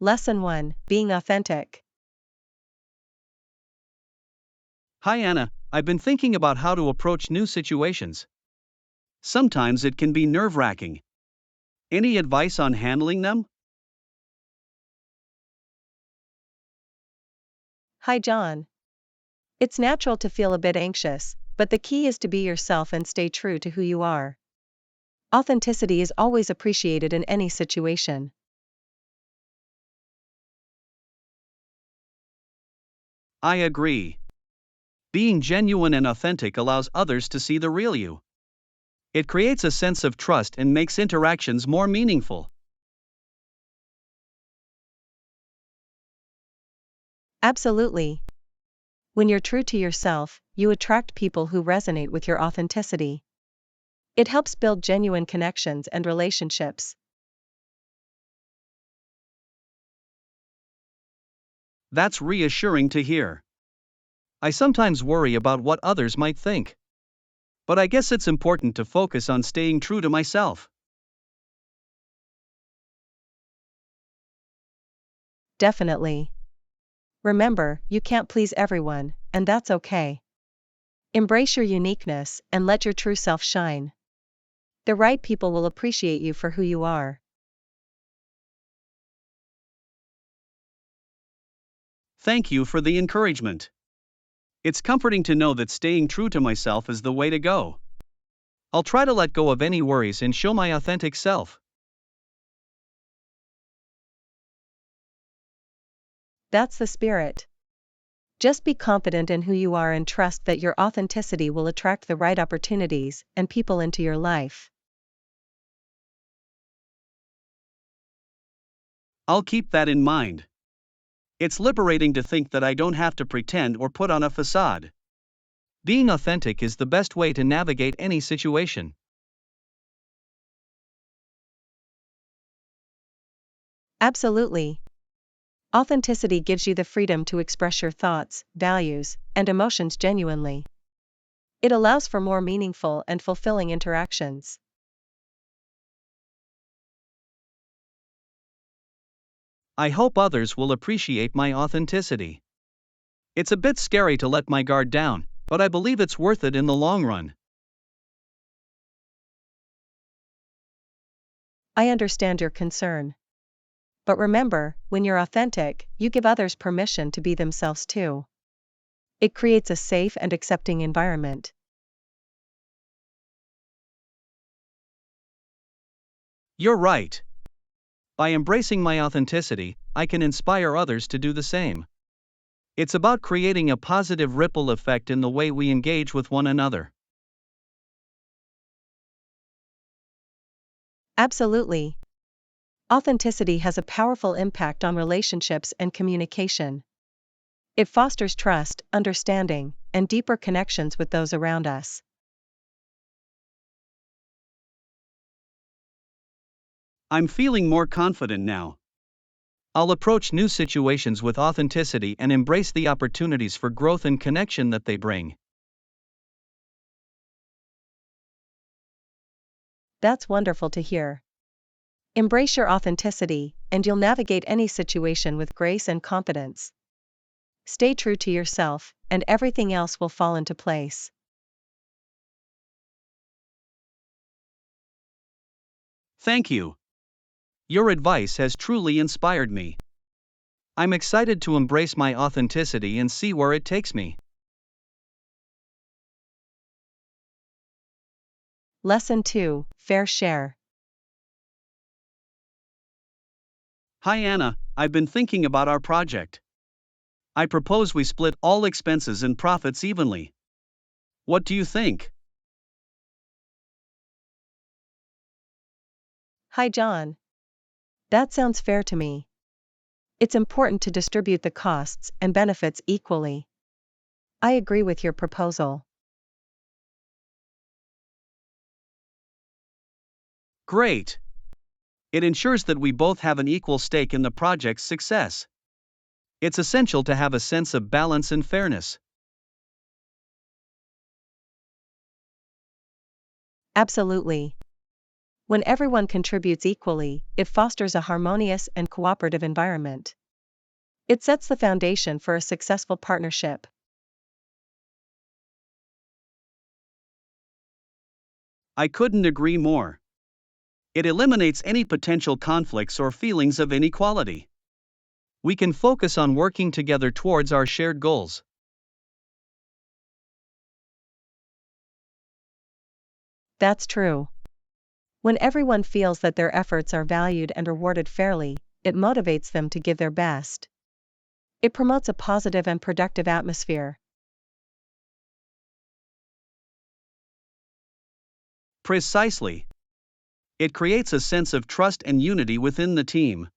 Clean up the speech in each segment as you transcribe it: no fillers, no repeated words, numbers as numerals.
Lesson 1: Being authentic. Hi Anna, I've been thinking about how to approach new situations. Sometimes it can be nerve-wracking. Any advice on handling them? Hi, John. It's natural to feel a bit anxious, but the key is to be yourself and stay true to who you are. Authenticity is always appreciated in any situation. I agree. Being genuine and authentic allows others to see the real you. It creates a sense of trust and makes interactions more meaningful. Absolutely. When you're true to yourself, you attract people who resonate with your authenticity. It helps build genuine connections and relationships. That's reassuring to hear. I sometimes worry about what others might think. But I guess it's important to focus on staying true to myself. Definitely. Remember, you can't please everyone, and that's okay. Embrace your uniqueness and let your true self shine. The right people will appreciate you for who you are. Thank you for the encouragement. It's comforting to know that staying true to myself is the way to go. I'll try to let go of any worries and show my authentic self. That's the spirit. Just be confident in who you are and trust that your authenticity will attract the right opportunities and people into your life. I'll keep that in mind. It's liberating to think that I don't have to pretend or put on a facade. Being authentic is the best way to navigate any situation. Absolutely. Authenticity gives you the freedom to express your thoughts, values, and emotions genuinely. It allows for more meaningful and fulfilling interactions. I hope others will appreciate my authenticity. It's a bit scary to let my guard down, but I believe it's worth it in the long run. I understand your concern. But remember, when you're authentic, you give others permission to be themselves too. It creates a safe and accepting environment. You're right. By embracing my authenticity, I can inspire others to do the same. It's about creating a positive ripple effect in the way we engage with one another. Absolutely. Authenticity has a powerful impact on relationships and communication. It fosters trust, understanding, and deeper connections with those around us. I'm feeling more confident now. I'll approach new situations with authenticity and embrace the opportunities for growth and connection that they bring. That's wonderful to hear. Embrace your authenticity, and you'll navigate any situation with grace and confidence. Stay true to yourself, and everything else will fall into place. Thank you. Your advice has truly inspired me. I'm excited to embrace my authenticity and see where it takes me. Lesson 2: Fair Share. Hi Anna, I've been thinking about our project. I propose we split all expenses and profits evenly. What do you think? Hi, John. That sounds fair to me. It's important to distribute the costs and benefits equally. I agree with your proposal. Great. It ensures that we both have an equal stake in the project's success. It's essential to have a sense of balance and fairness. Absolutely. When everyone contributes equally, it fosters a harmonious and cooperative environment. It sets the foundation for a successful partnership. I couldn't agree more. It eliminates any potential conflicts or feelings of inequality. We can focus on working together towards our shared goals. That's true. When everyone feels that their efforts are valued and rewarded fairly, it motivates them to give their best. It promotes a positive and productive atmosphere. Precisely. It creates a sense of trust and unity within the team.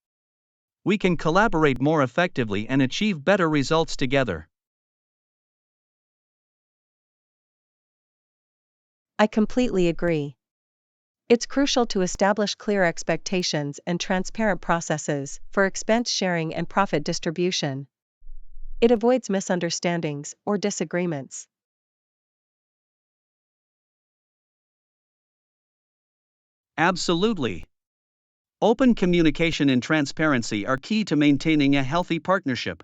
We can collaborate more effectively and achieve better results together. I completely agree. It's crucial to establish clear expectations and transparent processes for expense sharing and profit distribution. It avoids misunderstandings or disagreements. Absolutely. Open communication and transparency are key to maintaining a healthy partnership.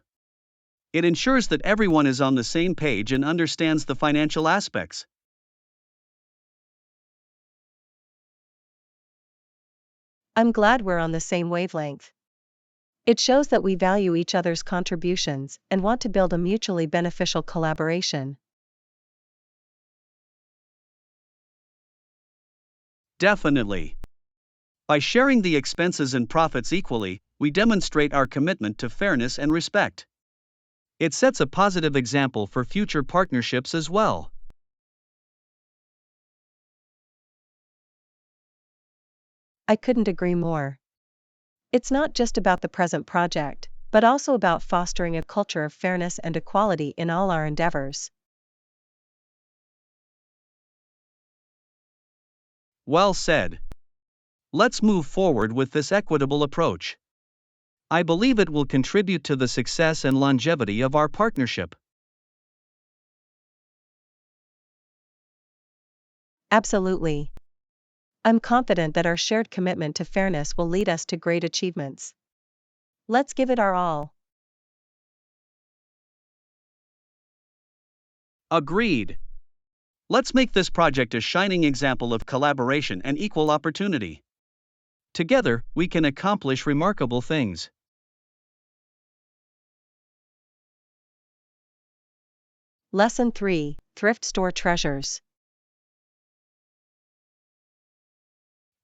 It ensures that everyone is on the same page and understands the financial aspects. I'm glad we're on the same wavelength. It shows that we value each other's contributions and want to build a mutually beneficial collaboration. Definitely. By sharing the expenses and profits equally, we demonstrate our commitment to fairness and respect. It sets a positive example for future partnerships as well. I couldn't agree more. It's not just about the present project, but also about fostering a culture of fairness and equality in all our endeavors. Well said. Let's move forward with this equitable approach. I believe it will contribute to the success and longevity of our partnership. Absolutely. I'm confident that our shared commitment to fairness will lead us to great achievements. Let's give it our all. Agreed. Let's make this project a shining example of collaboration and equal opportunity. Together, we can accomplish remarkable things. Lesson 3: Thrift Store Treasures.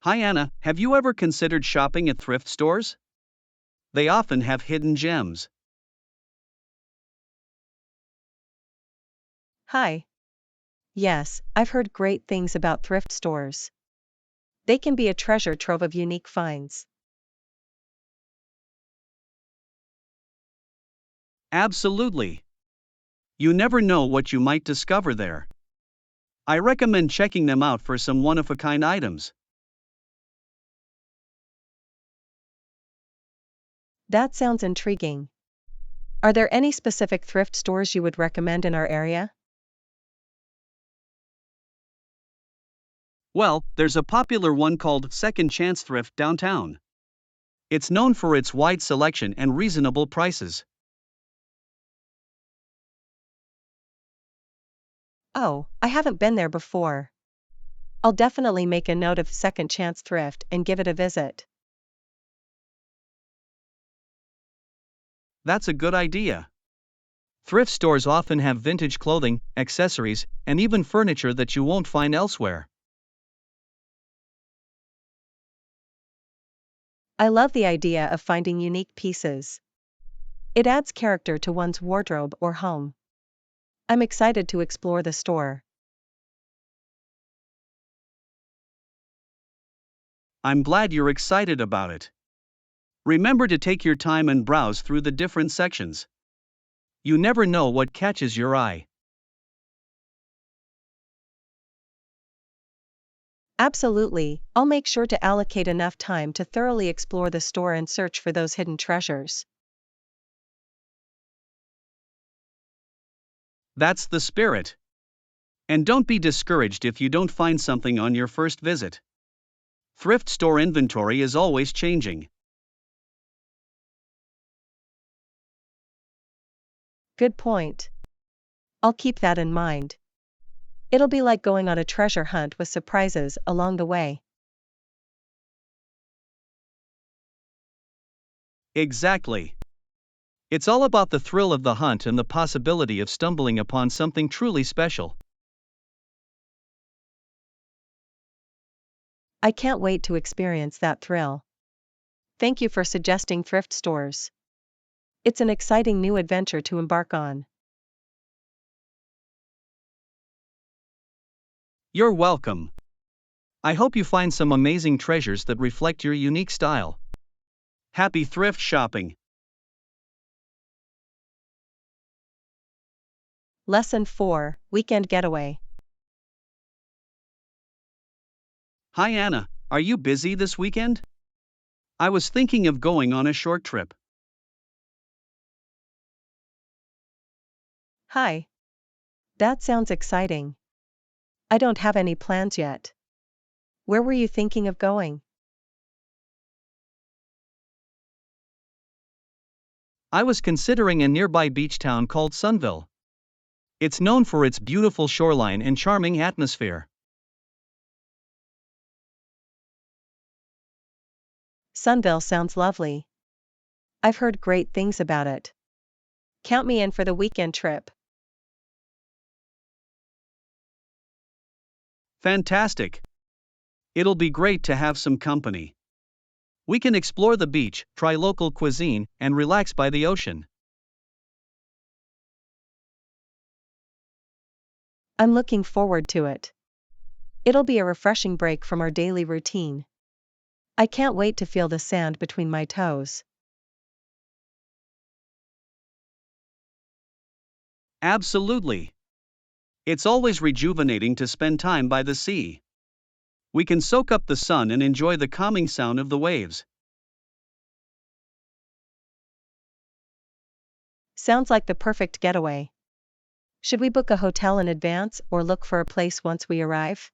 Hi Anna, have you ever considered shopping at thrift stores? They often have hidden gems. Hi. Yes, I've heard great things about thrift stores. They can be a treasure trove of unique finds. Absolutely. You never know what you might discover there. I recommend checking them out for some one-of-a-kind items. That sounds intriguing. Are there any specific thrift stores you would recommend in our area? Well, there's a popular one called Second Chance Thrift downtown. It's known for its wide selection and reasonable prices. Oh, I haven't been there before. I'll definitely make a note of Second Chance Thrift and give it a visit. That's a good idea. Thrift stores often have vintage clothing, accessories, and even furniture that you won't find elsewhere. I love the idea of finding unique pieces. It adds character to one's wardrobe or home. I'm excited to explore the store. I'm glad you're excited about it. Remember to take your time and browse through the different sections. You never know what catches your eye. Absolutely, I'll make sure to allocate enough time to thoroughly explore the store and search for those hidden treasures. That's the spirit. And don't be discouraged if you don't find something on your first visit. Thrift store inventory is always changing. Good point. I'll keep that in mind. It'll be like going on a treasure hunt with surprises along the way. Exactly. It's all about the thrill of the hunt and the possibility of stumbling upon something truly special. I can't wait to experience that thrill. Thank you for suggesting thrift stores. It's an exciting new adventure to embark on. You're welcome. I hope you find some amazing treasures that reflect your unique style. Happy thrift shopping! Lesson 4, Weekend Getaway. Hi Anna, are you busy this weekend? I was thinking of going on a short trip. Hi. That sounds exciting. I don't have any plans yet. Where were you thinking of going? I was considering a nearby beach town called Sunville. It's known for its beautiful shoreline and charming atmosphere. Sunville sounds lovely. I've heard great things about it. Count me in for the weekend trip. Fantastic! It'll be great to have some company. We can explore the beach, try local cuisine, and relax by the ocean. I'm looking forward to it. It'll be a refreshing break from our daily routine. I can't wait to feel the sand between my toes. Absolutely! It's always rejuvenating to spend time by the sea. We can soak up the sun and enjoy the calming sound of the waves. Sounds like the perfect getaway. Should we book a hotel in advance or look for a place once we arrive?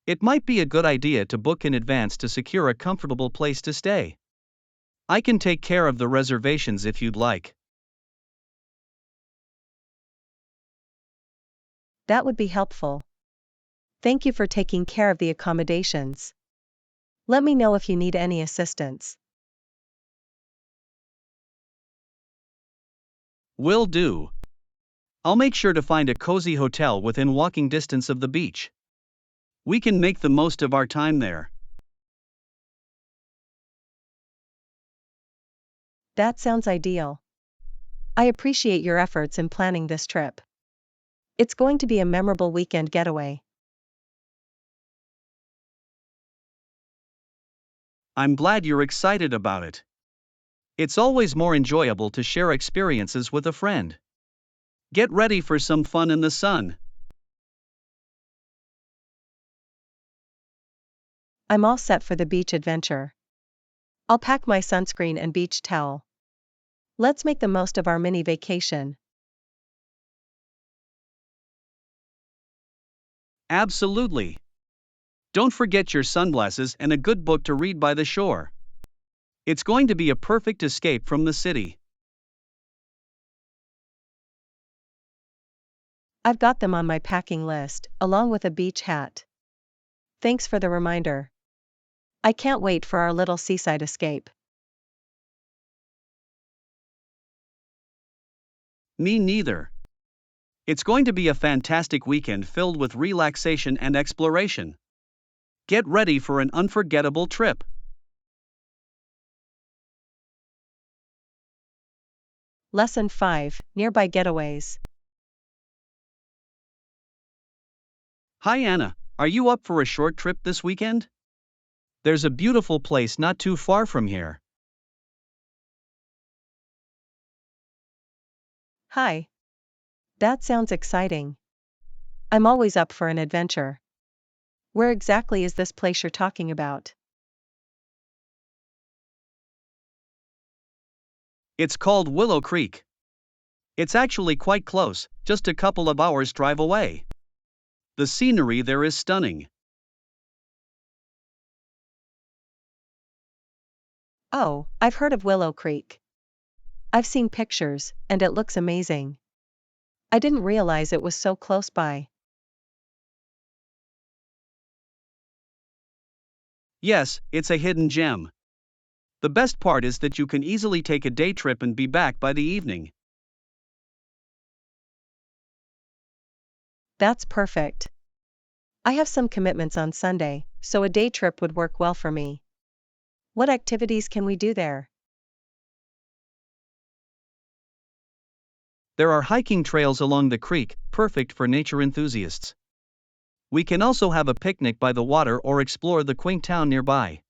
It might be a good idea to book in advance to secure a comfortable place to stay. I can take care of the reservations if you'd like. That would be helpful. Thank you for taking care of the accommodations. Let me know if you need any assistance. Will do. I'll make sure to find a cozy hotel within walking distance of the beach. We can make the most of our time there. That sounds ideal. I appreciate your efforts in planning this trip. It's going to be a memorable weekend getaway. I'm glad you're excited about it. It's always more enjoyable to share experiences with a friend. Get ready for some fun in the sun. I'm all set for the beach adventure. I'll pack my sunscreen and beach towel. Let's make the most of our mini vacation. Absolutely. Don't forget your sunglasses and a good book to read by the shore. It's going to be a perfect escape from the city. I've got them on my packing list, along with a beach hat. Thanks for the reminder. I can't wait for our little seaside escape. Me neither. It's going to be a fantastic weekend filled with relaxation and exploration. Get ready for an unforgettable trip. Lesson 5, Nearby Getaways. Hi Anna, are you up for a short trip this weekend? There's a beautiful place not too far from here. Hi. That sounds exciting. I'm always up for an adventure. Where exactly is this place you're talking about? It's called Willow Creek. It's actually quite close, just a couple of hours' drive away. The scenery there is stunning. Oh, I've heard of Willow Creek. I've seen pictures, and it looks amazing. I didn't realize it was so close by. Yes, it's a hidden gem. The best part is that you can easily take a day trip and be back by the evening. That's perfect. I have some commitments on Sunday, so a day trip would work well for me. What activities can we do there? There are hiking trails along the creek, perfect for nature enthusiasts. We can also have a picnic by the water or explore the quaint town nearby.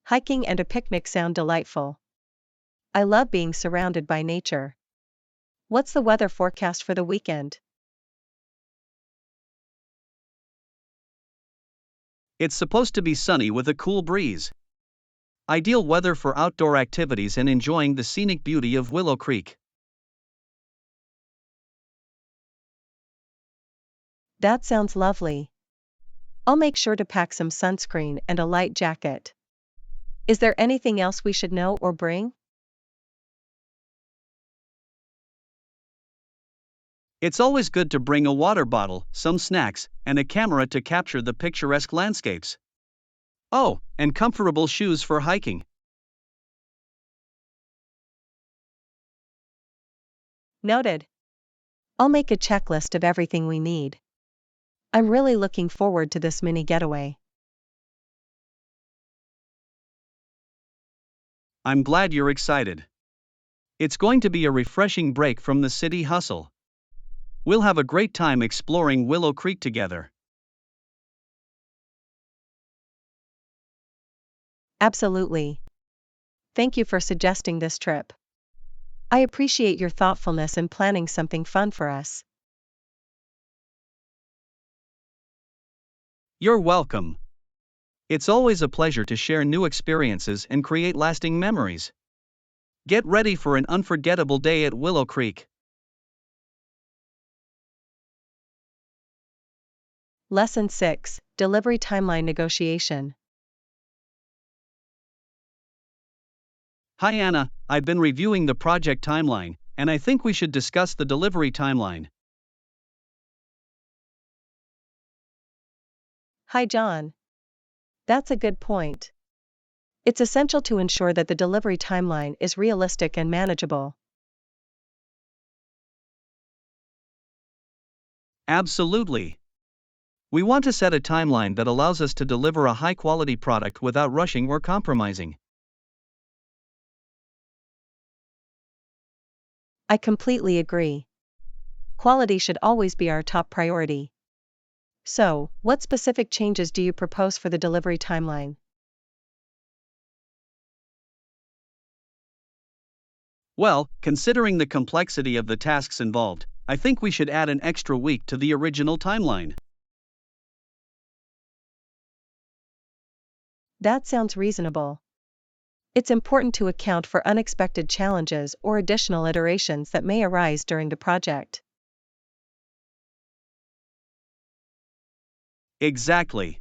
Hiking and a picnic sound delightful. I love being surrounded by nature. What's the weather forecast for the weekend? It's supposed to be sunny with a cool breeze. Ideal weather for outdoor activities and enjoying the scenic beauty of Willow Creek. That sounds lovely. I'll make sure to pack some sunscreen and a light jacket. Is there anything else we should know or bring? It's always good to bring a water bottle, some snacks, and a camera to capture the picturesque landscapes. Oh, and comfortable shoes for hiking. Noted. I'll make a checklist of everything we need. I'm really looking forward to this mini getaway. I'm glad you're excited. It's going to be a refreshing break from the city hustle. We'll have a great time exploring Willow Creek together. Absolutely. Thank you for suggesting this trip. I appreciate your thoughtfulness in planning something fun for us. You're welcome. It's always a pleasure to share new experiences and create lasting memories. Get ready for an unforgettable day at Willow Creek. Lesson 6: Delivery Timeline Negotiation. Hi Anna, I've been reviewing the project timeline, and I think we should discuss the delivery timeline. Hi John. That's a good point. It's essential to ensure that the delivery timeline is realistic and manageable. Absolutely. We want to set a timeline that allows us to deliver a high-quality product without rushing or compromising. I completely agree. Quality should always be our top priority. So, what specific changes do you propose for the delivery timeline? Well, considering the complexity of the tasks involved, I think we should add an extra week to the original timeline. That sounds reasonable. It's important to account for unexpected challenges or additional iterations that may arise during the project. Exactly.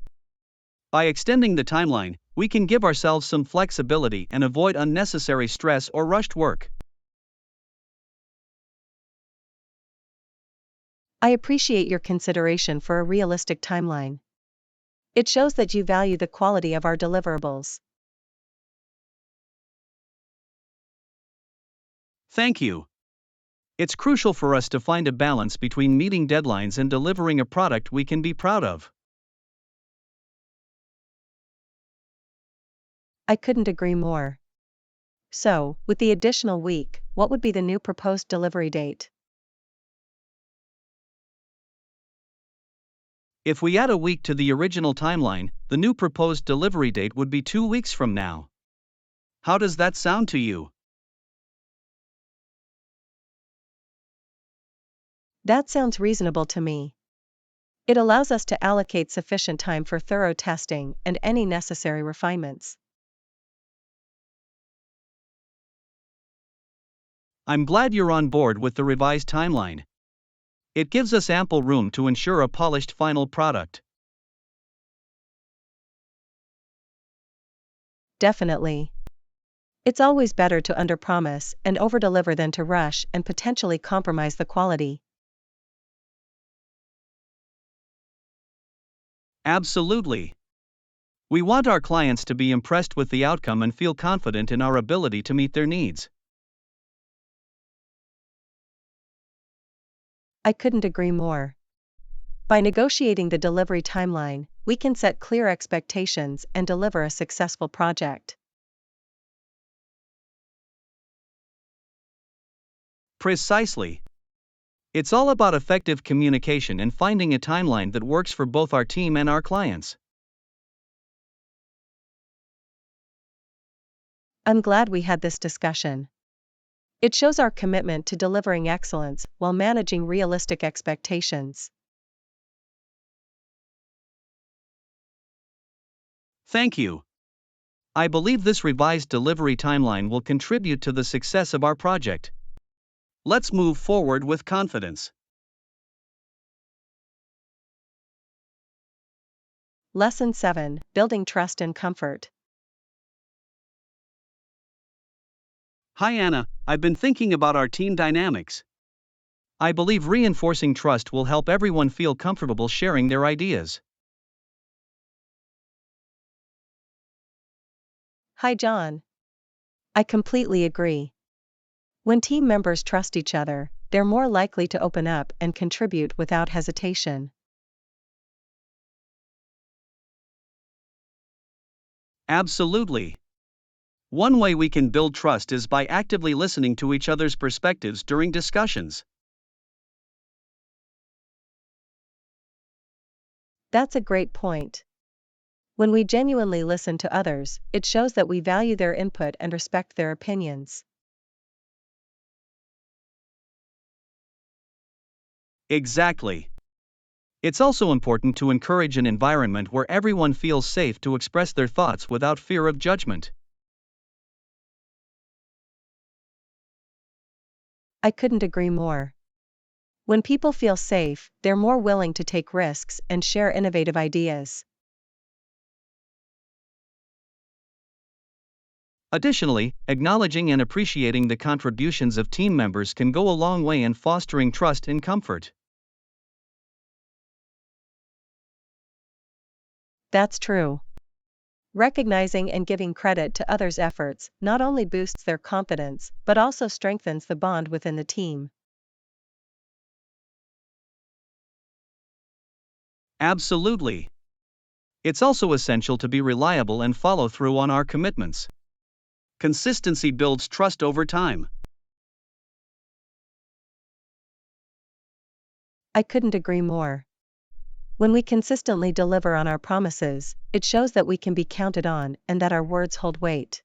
By extending the timeline, we can give ourselves some flexibility and avoid unnecessary stress or rushed work. I appreciate your consideration for a realistic timeline. It shows that you value the quality of our deliverables. Thank you. It's crucial for us to find a balance between meeting deadlines and delivering a product we can be proud of. I couldn't agree more. So, with the additional week, what would be the new proposed delivery date? If we add a week to the original timeline, the new proposed delivery date would be 2 weeks from now. How does that sound to you? That sounds reasonable to me. It allows us to allocate sufficient time for thorough testing and any necessary refinements. I'm glad you're on board with the revised timeline. It gives us ample room to ensure a polished final product. Definitely. It's always better to underpromise and overdeliver than to rush and potentially compromise the quality. Absolutely. We want our clients to be impressed with the outcome and feel confident in our ability to meet their needs. I couldn't agree more. By negotiating the delivery timeline, we can set clear expectations and deliver a successful project. Precisely. It's all about effective communication and finding a timeline that works for both our team and our clients. I'm glad we had this discussion. It shows our commitment to delivering excellence while managing realistic expectations. Thank you. I believe this revised delivery timeline will contribute to the success of our project. Let's move forward with confidence. Lesson 7: Building Trust and Comfort. Hi Anna, I've been thinking about our team dynamics. I believe reinforcing trust will help everyone feel comfortable sharing their ideas. Hi John. I completely agree. When team members trust each other, they're more likely to open up and contribute without hesitation. Absolutely. One way we can build trust is by actively listening to each other's perspectives during discussions. That's a great point. When we genuinely listen to others, it shows that we value their input and respect their opinions. Exactly. It's also important to encourage an environment where everyone feels safe to express their thoughts without fear of judgment. I couldn't agree more. When people feel safe, they're more willing to take risks and share innovative ideas. Additionally, acknowledging and appreciating the contributions of team members can go a long way in fostering trust and comfort. That's true. Recognizing and giving credit to others' efforts not only boosts their confidence but also strengthens the bond within the team. Absolutely. It's also essential to be reliable and follow through on our commitments. Consistency builds trust over time. I couldn't agree more. When we consistently deliver on our promises, it shows that we can be counted on and that our words hold weight.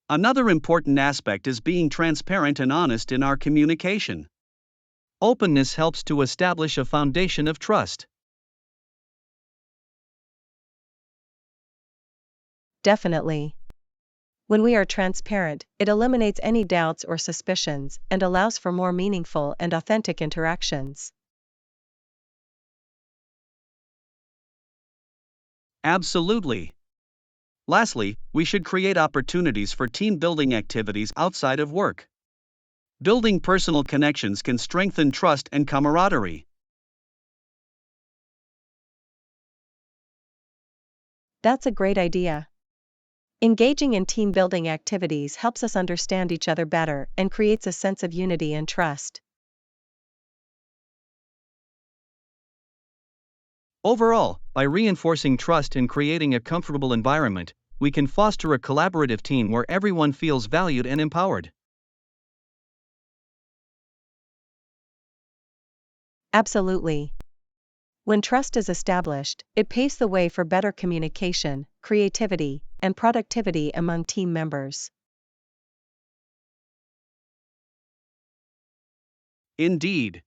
Another important aspect is being transparent and honest in our communication. Openness helps to establish a foundation of trust. Definitely. When we are transparent, it eliminates any doubts or suspicions and allows for more meaningful and authentic interactions. Absolutely. Lastly, we should create opportunities for team building activities outside of work. Building personal connections can strengthen trust and camaraderie. That's a great idea. Engaging in team building activities helps us understand each other better and creates a sense of unity and trust. Overall, by reinforcing trust and creating a comfortable environment, we can foster a collaborative team where everyone feels valued and empowered. Absolutely. When trust is established, it paves the way for better communication, creativity, and productivity among team members. Indeed.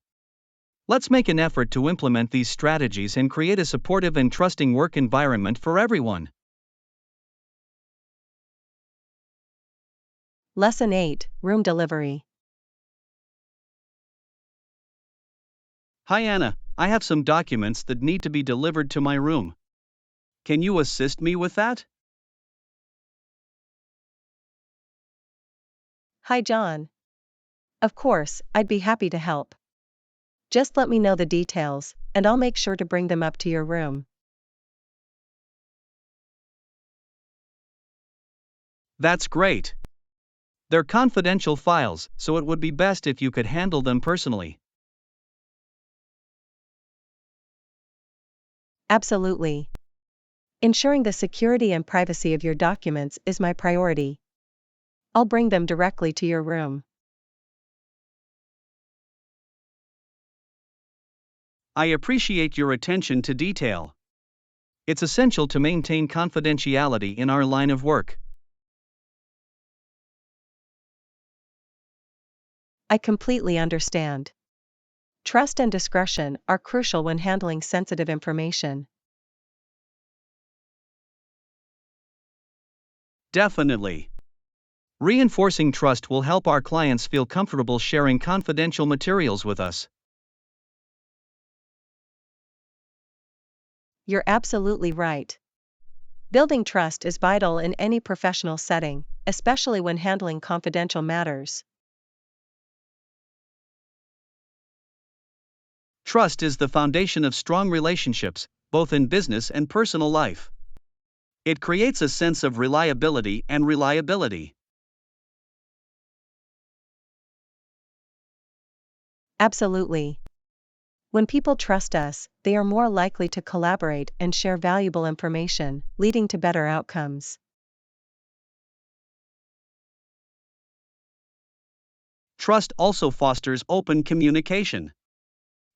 Let's make an effort to implement these strategies and create a supportive and trusting work environment for everyone. Lesson 8, Room Delivery. Hi Anna, I have some documents that need to be delivered to my room. Can you assist me with that? Hi John. Of course, I'd be happy to help. Just let me know the details, and I'll make sure to bring them up to your room. That's great. They're confidential files, so it would be best if you could handle them personally. Absolutely. Ensuring the security and privacy of your documents is my priority. I'll bring them directly to your room. I appreciate your attention to detail. It's essential to maintain confidentiality in our line of work. I completely understand. Trust and discretion are crucial when handling sensitive information. Definitely. Reinforcing trust will help our clients feel comfortable sharing confidential materials with us. You're absolutely right. Building trust is vital in any professional setting, especially when handling confidential matters. Trust is the foundation of strong relationships, both in business and personal life. It creates a sense of reliability and reliability. Absolutely. When people trust us, they are more likely to collaborate and share valuable information, leading to better outcomes. Trust also fosters open communication.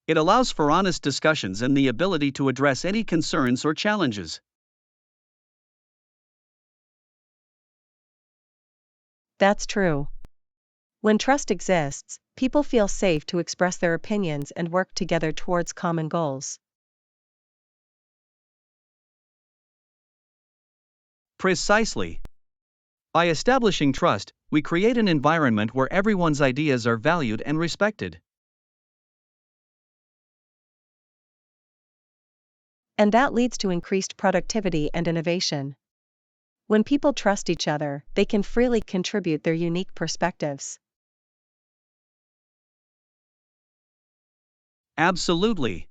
It allows for honest discussions and the ability to address any concerns or challenges. That's true. When trust exists, people feel safe to express their opinions and work together towards common goals. Precisely. By establishing trust, we create an environment where everyone's ideas are valued and respected. And that leads to increased productivity and innovation. When people trust each other, they can freely contribute their unique perspectives. Absolutely.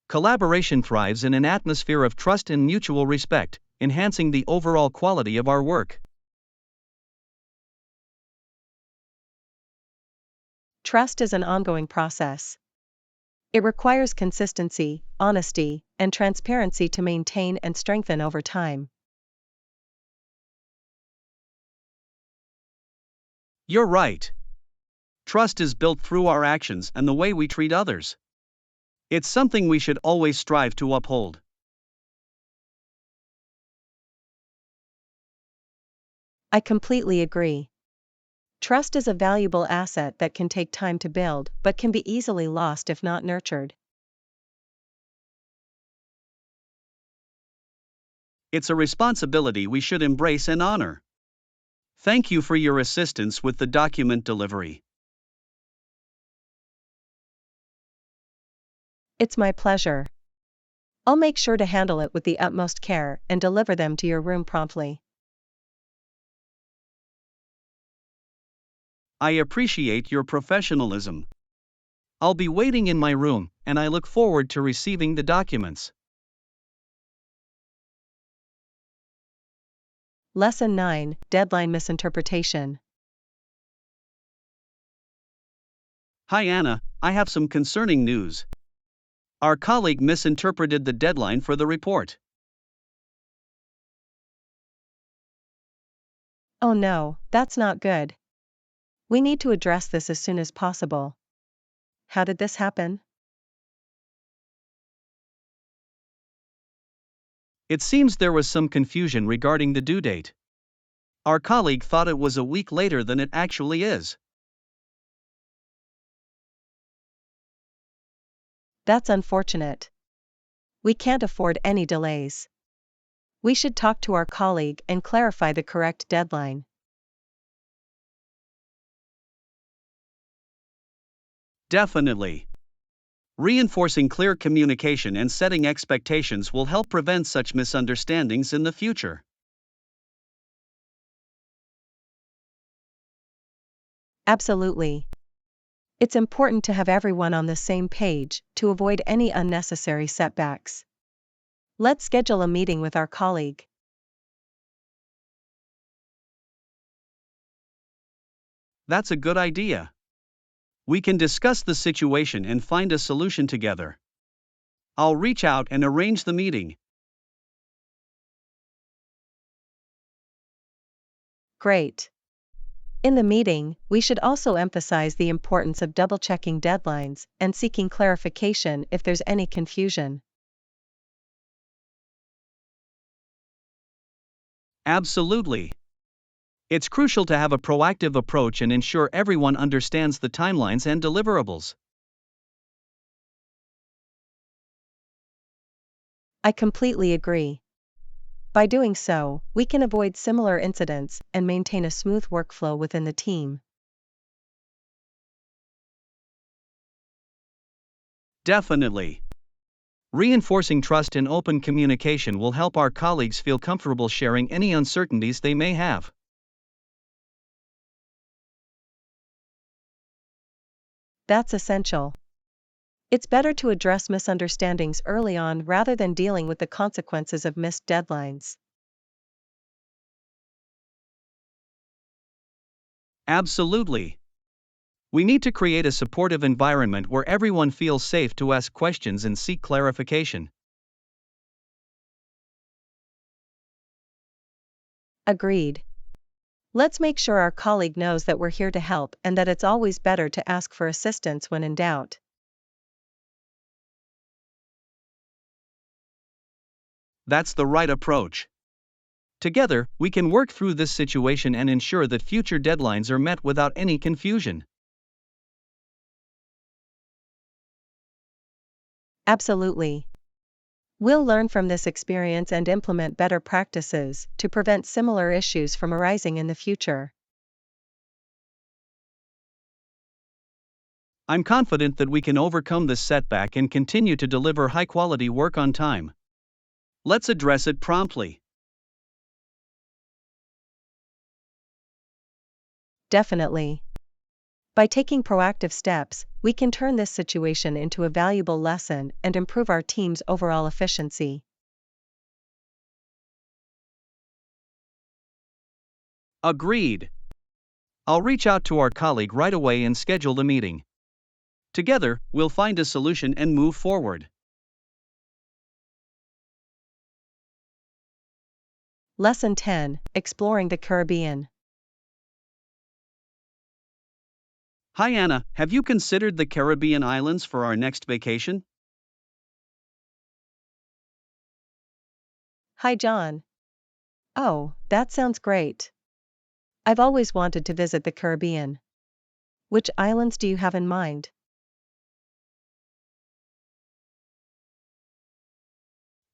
Collaboration thrives in an atmosphere of trust and mutual respect, enhancing the overall quality of our work. Trust is an ongoing process. It requires consistency, honesty, and transparency to maintain and strengthen over time. You're right. Trust is built through our actions and the way we treat others. It's something we should always strive to uphold. I completely agree. Trust is a valuable asset that can take time to build but can be easily lost if not nurtured. It's a responsibility we should embrace and honor. Thank you for your assistance with the document delivery. It's my pleasure. I'll make sure to handle it with the utmost care and deliver them to your room promptly. I appreciate your professionalism. I'll be waiting in my room, and I look forward to receiving the documents. Lesson 9, Deadline Misinterpretation. Hi Anna, I have some concerning news. Our colleague misinterpreted the deadline for the report. Oh no, that's not good. We need to address this as soon as possible. How did this happen? It seems there was some confusion regarding the due date. Our colleague thought it was a week later than it actually is. That's unfortunate. We can't afford any delays. We should talk to our colleague and clarify the correct deadline. Definitely. Reinforcing clear communication and setting expectations will help prevent such misunderstandings in the future. Absolutely. It's important to have everyone on the same page to avoid any unnecessary setbacks. Let's schedule a meeting with our colleague. That's a good idea. We can discuss the situation and find a solution together. I'll reach out and arrange the meeting. Great. In the meeting, we should also emphasize the importance of double-checking deadlines and seeking clarification if there's any confusion. Absolutely. It's crucial to have a proactive approach and ensure everyone understands the timelines and deliverables. I completely agree. By doing so, we can avoid similar incidents and maintain a smooth workflow within the team. Definitely. Reinforcing trust and open communication will help our colleagues feel comfortable sharing any uncertainties they may have. That's essential. It's better to address misunderstandings early on rather than dealing with the consequences of missed deadlines. Absolutely. We need to create a supportive environment where everyone feels safe to ask questions and seek clarification. Agreed. Let's make sure our colleague knows that we're here to help and that it's always better to ask for assistance when in doubt. That's the right approach. Together, we can work through this situation and ensure that future deadlines are met without any confusion. Absolutely. We'll learn from this experience and implement better practices to prevent similar issues from arising in the future. I'm confident that we can overcome this setback and continue to deliver high quality work on time. Let's address it promptly. Definitely. By taking proactive steps, we can turn this situation into a valuable lesson and improve our team's overall efficiency. Agreed. I'll reach out to our colleague right away and schedule the meeting. Together, we'll find a solution and move forward. Lesson 10: Exploring the Caribbean. Hi Anna, have you considered the Caribbean islands for our next vacation? Hi John. Oh, that sounds great. I've always wanted to visit the Caribbean. Which islands do you have in mind?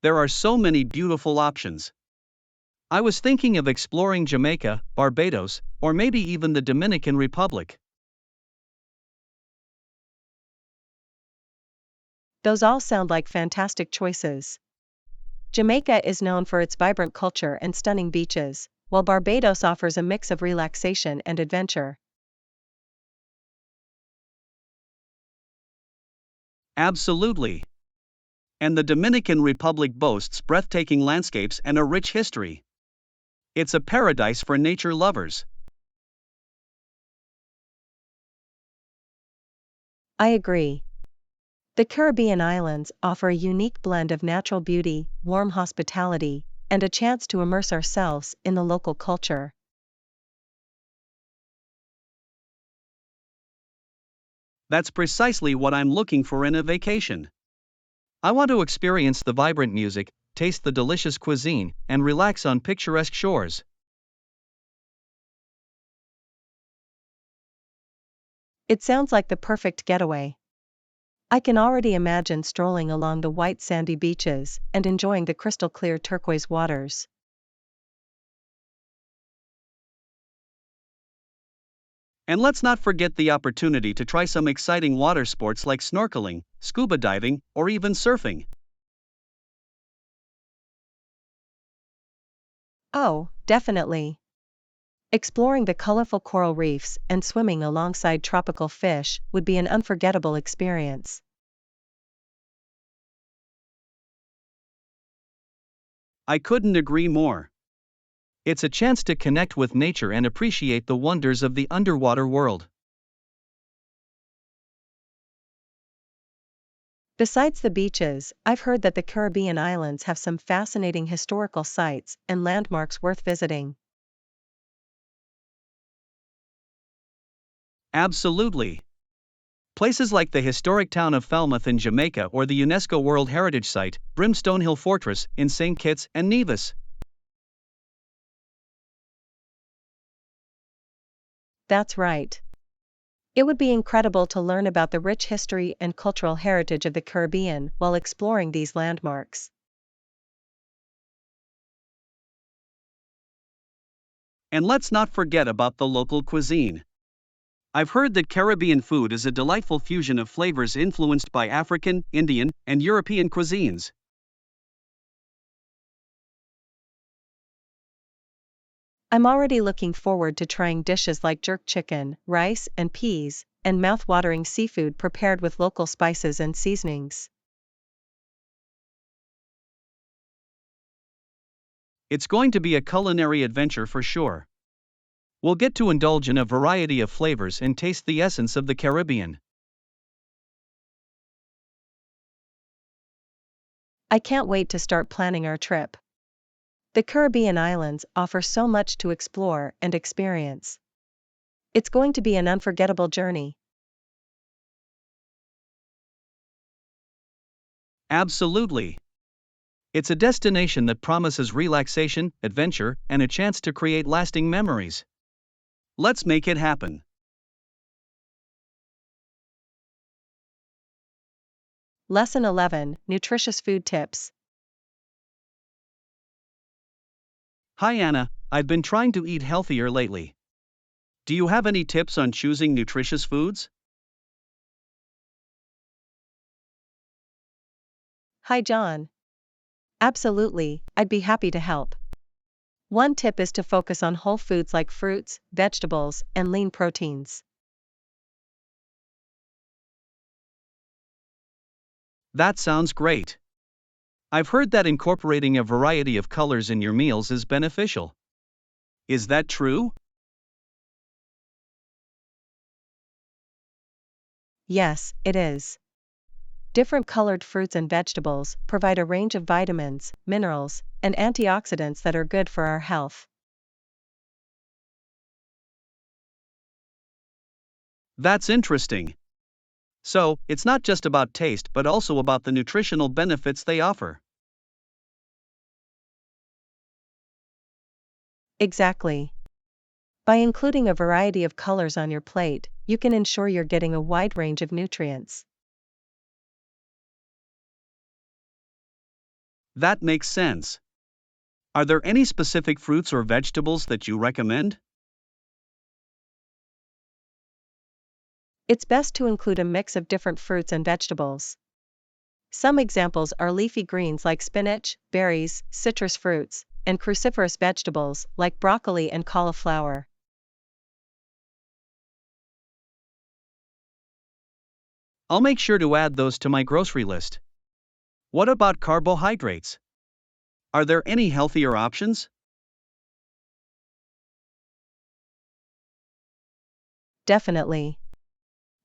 There are so many beautiful options. I was thinking of exploring Jamaica, Barbados, or maybe even the Dominican Republic. Those all sound like fantastic choices. Jamaica is known for its vibrant culture and stunning beaches, while Barbados offers a mix of relaxation and adventure. Absolutely. And the Dominican Republic boasts breathtaking landscapes and a rich history. It's a paradise for nature lovers. I agree. The Caribbean islands offer a unique blend of natural beauty, warm hospitality, and a chance to immerse ourselves in the local culture. That's precisely what I'm looking for in a vacation. I want to experience the vibrant music, taste the delicious cuisine, and relax on picturesque shores. It sounds like the perfect getaway. I can already imagine strolling along the white sandy beaches and enjoying the crystal clear turquoise waters. And let's not forget the opportunity to try some exciting water sports like snorkeling, scuba diving, or even surfing. Oh, definitely. Exploring the colorful coral reefs and swimming alongside tropical fish would be an unforgettable experience. I couldn't agree more. It's a chance to connect with nature and appreciate the wonders of the underwater world. Besides the beaches, I've heard that the Caribbean islands have some fascinating historical sites and landmarks worth visiting. Absolutely. Places like the historic town of Falmouth in Jamaica or the UNESCO World Heritage Site, Brimstone Hill Fortress in St. Kitts and Nevis. That's right. It would be incredible to learn about the rich history and cultural heritage of the Caribbean while exploring these landmarks. And let's not forget about the local cuisine. I've heard that Caribbean food is a delightful fusion of flavors influenced by African, Indian, and European cuisines. I'm already looking forward to trying dishes like jerk chicken, rice and peas, and mouth-watering seafood prepared with local spices and seasonings. It's going to be a culinary adventure for sure. We'll get to indulge in a variety of flavors and taste the essence of the Caribbean. I can't wait to start planning our trip. The Caribbean islands offer so much to explore and experience. It's going to be an unforgettable journey. Absolutely. It's a destination that promises relaxation, adventure, and a chance to create lasting memories. Let's make it happen. Lesson 11: Nutritious Food Tips. Hi Anna, I've been trying to eat healthier lately. Do you have any tips on choosing nutritious foods? Hi John. Absolutely, I'd be happy to help. One tip is to focus on whole foods like fruits, vegetables, and lean proteins. That sounds great. I've heard that incorporating a variety of colors in your meals is beneficial. Is that true? Yes, it is. Different colored fruits and vegetables provide a range of vitamins, minerals, and antioxidants that are good for our health. That's interesting. So, it's not just about taste but also about the nutritional benefits they offer. Exactly. By including a variety of colors on your plate, you can ensure you're getting a wide range of nutrients. That makes sense. Are there any specific fruits or vegetables that you recommend? It's best to include a mix of different fruits and vegetables. Some examples are leafy greens like spinach, berries, citrus fruits, and cruciferous vegetables like broccoli and cauliflower. I'll make sure to add those to my grocery list. What about carbohydrates? Are there any healthier options? Definitely.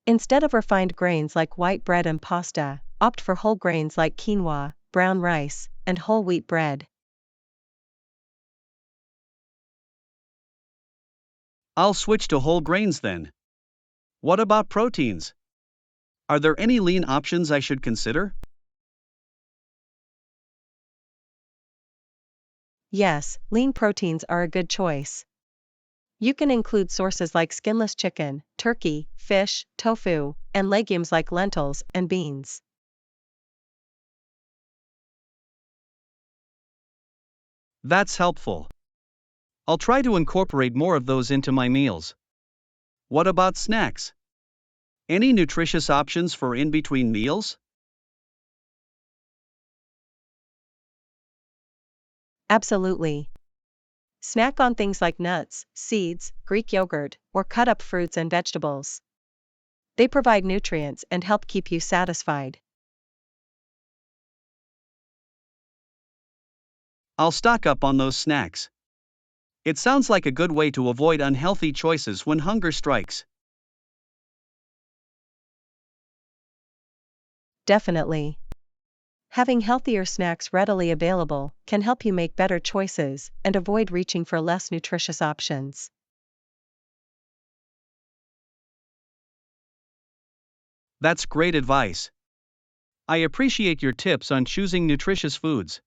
Instead of refined grains like white bread and pasta, opt for whole grains like quinoa, brown rice, and whole wheat bread. I'll switch to whole grains then. What about proteins? Are there any lean options I should consider? Yes, lean proteins are a good choice. You can include sources like skinless chicken, turkey, fish, tofu, and legumes like lentils and beans. That's helpful. I'll try to incorporate more of those into my meals. What about snacks? Any nutritious options for in between meals? Absolutely. Snack on things like nuts, seeds, Greek yogurt, or cut up fruits and vegetables. They provide nutrients and help keep you satisfied. I'll stock up on those snacks. It sounds like a good way to avoid unhealthy choices when hunger strikes. Definitely. Having healthier snacks readily available can help you make better choices and avoid reaching for less nutritious options. That's great advice. I appreciate your tips on choosing nutritious foods.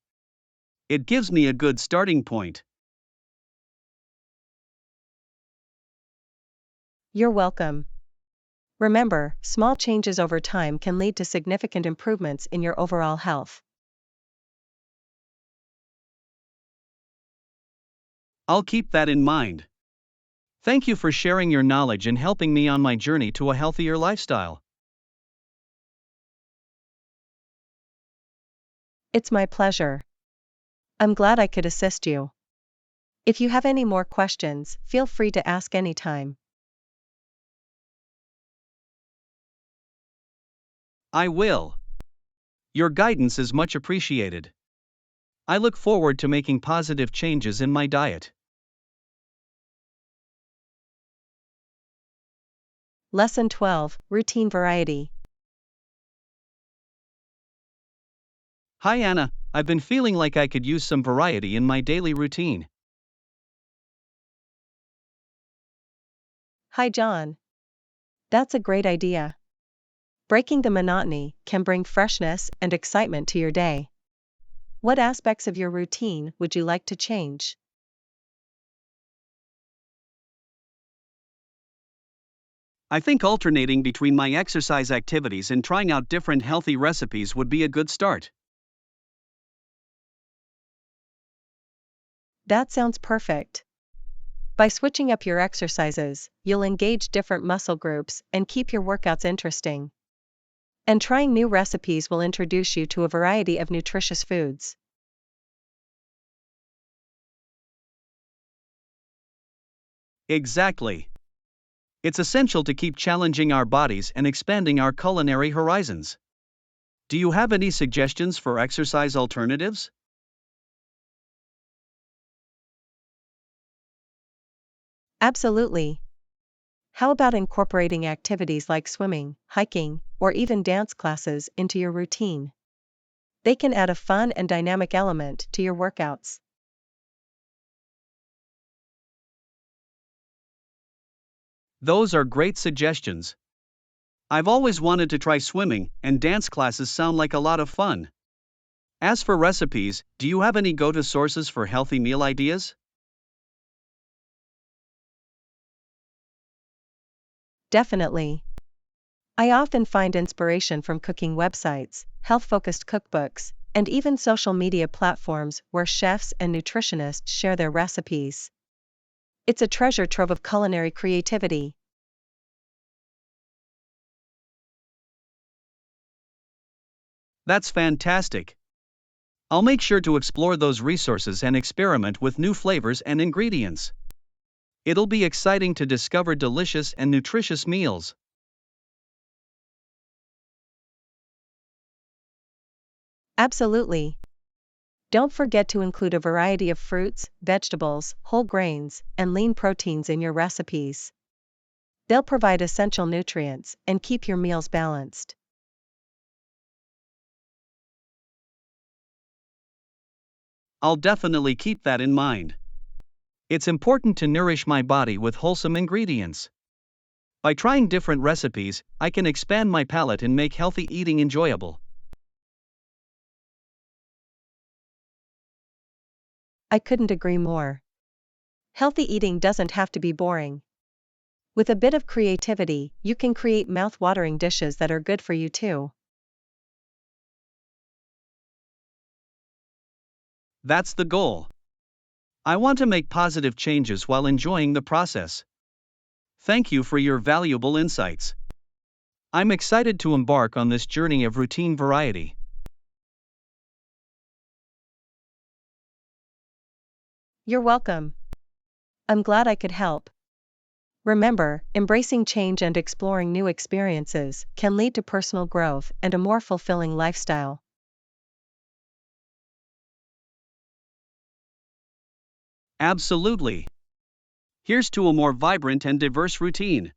It gives me a good starting point. You're welcome. Remember, small changes over time can lead to significant improvements in your overall health. I'll keep that in mind. Thank you for sharing your knowledge and helping me on my journey to a healthier lifestyle. It's my pleasure. I'm glad I could assist you. If you have any more questions, feel free to ask anytime. I will. Your guidance is much appreciated. I look forward to making positive changes in my diet. Lesson 12, Routine Variety. Hi Anna, I've been feeling like I could use some variety in my daily routine. Hi John. That's a great idea. Breaking the monotony can bring freshness and excitement to your day. What aspects of your routine would you like to change? I think alternating between my exercise activities and trying out different healthy recipes would be a good start. That sounds perfect. By switching up your exercises, you'll engage different muscle groups and keep your workouts interesting. And trying new recipes will introduce you to a variety of nutritious foods. Exactly. It's essential to keep challenging our bodies and expanding our culinary horizons. Do you have any suggestions for exercise alternatives? Absolutely. How about incorporating activities like swimming, hiking, or even dance classes into your routine? They can add a fun and dynamic element to your workouts. Those are great suggestions. I've always wanted to try swimming, and dance classes sound like a lot of fun. As for recipes, do you have any go-to sources for healthy meal ideas? Definitely. I often find inspiration from cooking websites, health-focused cookbooks, and even social media platforms where chefs and nutritionists share their recipes. It's a treasure trove of culinary creativity. That's fantastic. I'll make sure to explore those resources and experiment with new flavors and ingredients. It'll be exciting to discover delicious and nutritious meals. Absolutely. Don't forget to include a variety of fruits, vegetables, whole grains, and lean proteins in your recipes. They'll provide essential nutrients and keep your meals balanced. I'll definitely keep that in mind. It's important to nourish my body with wholesome ingredients. By trying different recipes, I can expand my palate and make healthy eating enjoyable. I couldn't agree more. Healthy eating doesn't have to be boring. With a bit of creativity, you can create mouth-watering dishes that are good for you too. That's the goal. I want to make positive changes while enjoying the process. Thank you for your valuable insights. I'm excited to embark on this journey of routine variety. You're welcome. I'm glad I could help. Remember, embracing change and exploring new experiences can lead to personal growth and a more fulfilling lifestyle. Absolutely. Here's to a more vibrant and diverse routine.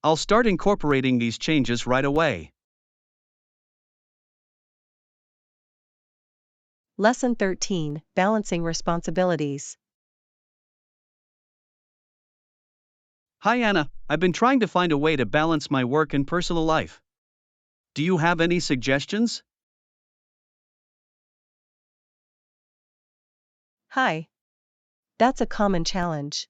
I'll start incorporating these changes right away. Lesson 13: Balancing Responsibilities. Hi Anna, I've been trying to find a way to balance my work and personal life. Do you have any suggestions? Hi. That's a common challenge.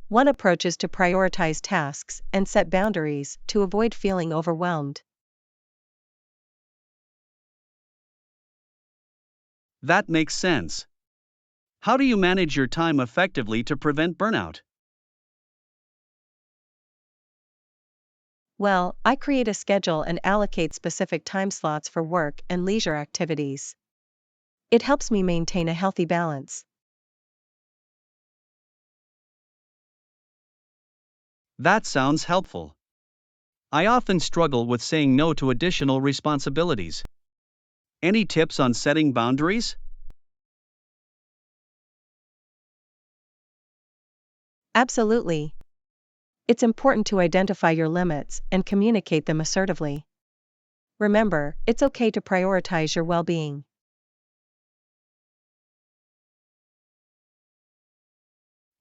One approach is to prioritize tasks and set boundaries to avoid feeling overwhelmed. That makes sense. How do you manage your time effectively to prevent burnout? Well, I create a schedule and allocate specific time slots for work and leisure activities. It helps me maintain a healthy balance. That sounds helpful. I often struggle with saying no to additional responsibilities. Any tips on setting boundaries? Absolutely. It's important to identify your limits and communicate them assertively. Remember, it's okay to prioritize your well-being.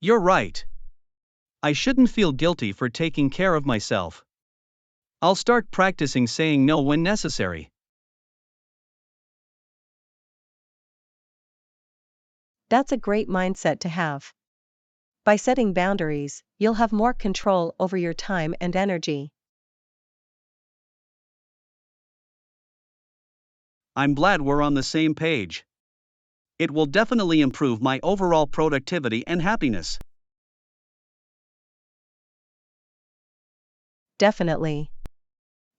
You're right. I shouldn't feel guilty for taking care of myself. I'll start practicing saying no when necessary. That's a great mindset to have. By setting boundaries, you'll have more control over your time and energy. I'm glad we're on the same page. It will definitely improve my overall productivity and happiness. Definitely.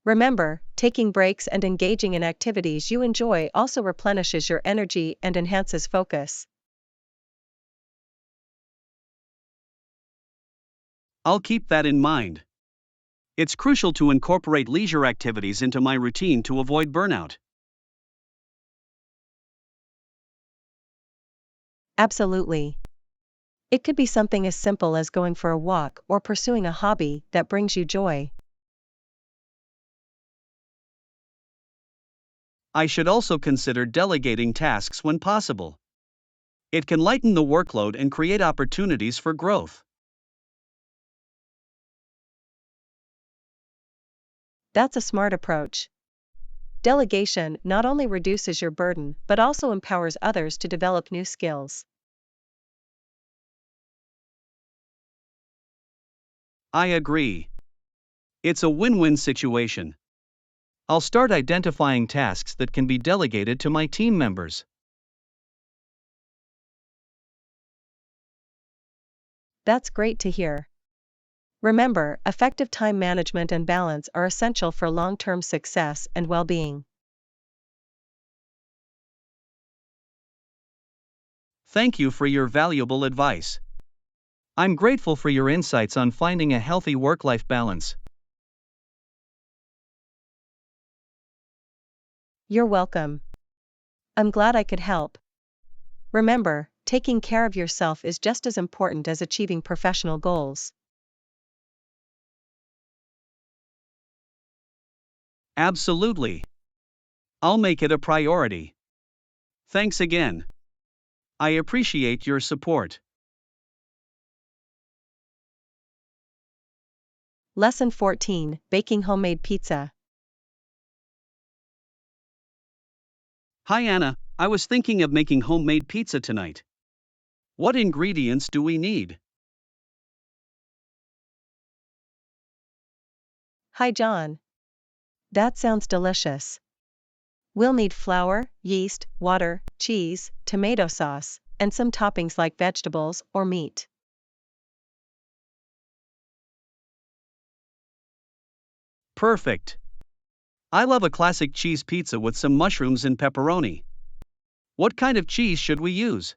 Remember, taking breaks and engaging in activities you enjoy also replenishes your energy and enhances focus. I'll keep that in mind. It's crucial to incorporate leisure activities into my routine to avoid burnout. Absolutely. It could be something as simple as going for a walk or pursuing a hobby that brings you joy. I should also consider delegating tasks when possible. It can lighten the workload and create opportunities for growth. That's a smart approach. Delegation not only reduces your burden but also empowers others to develop new skills. I agree. It's a win-win situation. I'll start identifying tasks that can be delegated to my team members. That's great to hear. Remember, effective time management and balance are essential for long-term success and well-being. Thank you for your valuable advice. I'm grateful for your insights on finding a healthy work-life balance. You're welcome. I'm glad I could help. Remember, taking care of yourself is just as important as achieving professional goals. Absolutely. I'll make it a priority. Thanks again. I appreciate your support. Lesson 14: Baking Homemade Pizza. Hi Anna, I was thinking of making homemade pizza tonight. What ingredients do we need? Hi John. That sounds delicious. We'll need flour, yeast, water, cheese, tomato sauce, and some toppings like vegetables or meat. Perfect. I love a classic cheese pizza with some mushrooms and pepperoni. What kind of cheese should we use?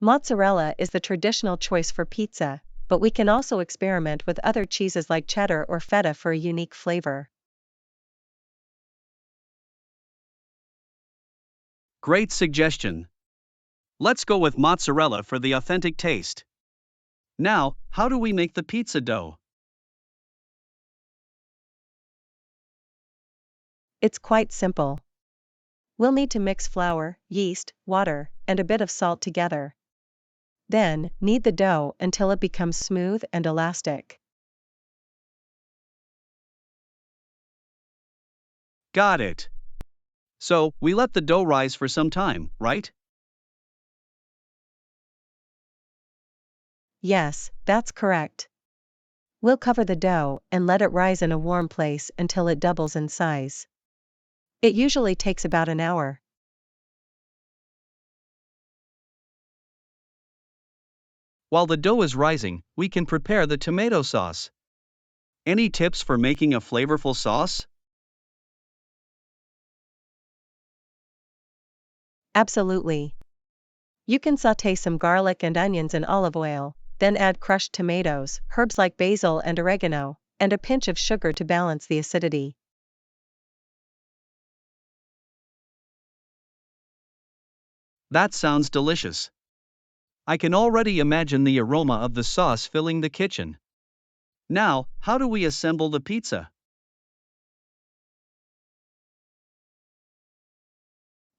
Mozzarella is the traditional choice for pizza, but we can also experiment with other cheeses like cheddar or feta for a unique flavor. Great suggestion. Let's go with mozzarella for the authentic taste. Now, how do we make the pizza dough? It's quite simple. We'll need to mix flour, yeast, water, and a bit of salt together. Then, knead the dough until it becomes smooth and elastic. Got it. So, we let the dough rise for some time, right? Yes, that's correct. We'll cover the dough and let it rise in a warm place until it doubles in size. It usually takes about an hour. While the dough is rising, we can prepare the tomato sauce. Any tips for making a flavorful sauce? Absolutely. You can sauté some garlic and onions in olive oil, then add crushed tomatoes, herbs like basil and oregano, and a pinch of sugar to balance the acidity. That sounds delicious. I can already imagine the aroma of the sauce filling the kitchen. Now, how do we assemble the pizza?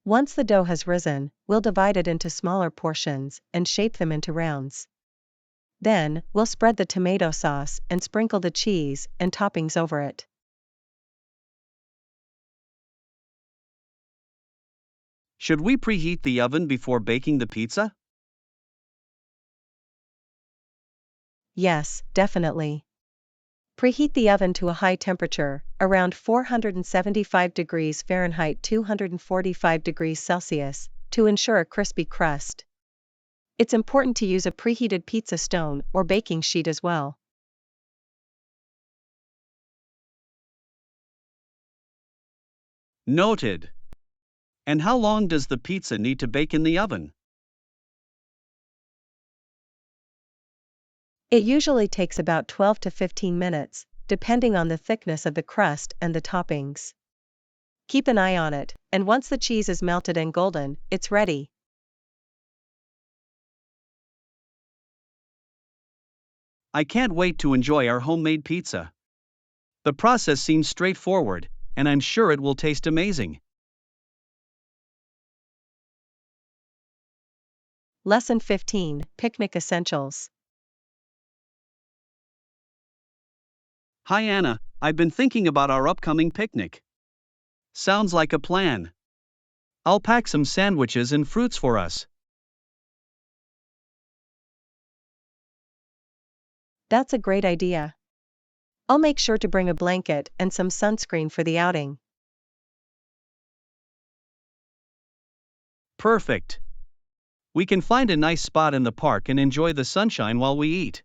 Once the dough has risen, we'll divide it into smaller portions and shape them into rounds. Then, we'll spread the tomato sauce and sprinkle the cheese and toppings over it. Should we preheat the oven before baking the pizza? Yes, definitely. Preheat the oven to a high temperature, around 475 degrees Fahrenheit 245 degrees Celsius, to ensure a crispy crust. It's important to use a preheated pizza stone or baking sheet as well. Noted. And how long does the pizza need to bake in the oven? It usually takes about 12 to 15 minutes, depending on the thickness of the crust and the toppings. Keep an eye on it, and once the cheese is melted and golden, it's ready. I can't wait to enjoy our homemade pizza. The process seems straightforward, and I'm sure it will taste amazing. Lesson 15, Picnic Essentials. Hi Anna, I've been thinking about our upcoming picnic. Sounds like a plan. I'll pack some sandwiches and fruits for us. That's a great idea. I'll make sure to bring a blanket and some sunscreen for the outing. Perfect. We can find a nice spot in the park and enjoy the sunshine while we eat.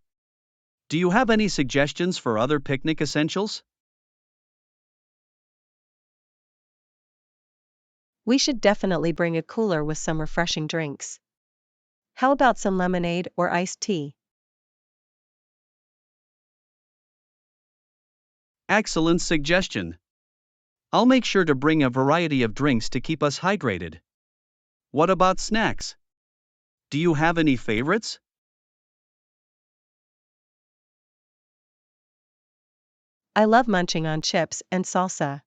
Do you have any suggestions for other picnic essentials? We should definitely bring a cooler with some refreshing drinks. How about some lemonade or iced tea? Excellent suggestion. I'll make sure to bring a variety of drinks to keep us hydrated. What about snacks? Do you have any favorites? I love munching on chips and salsa.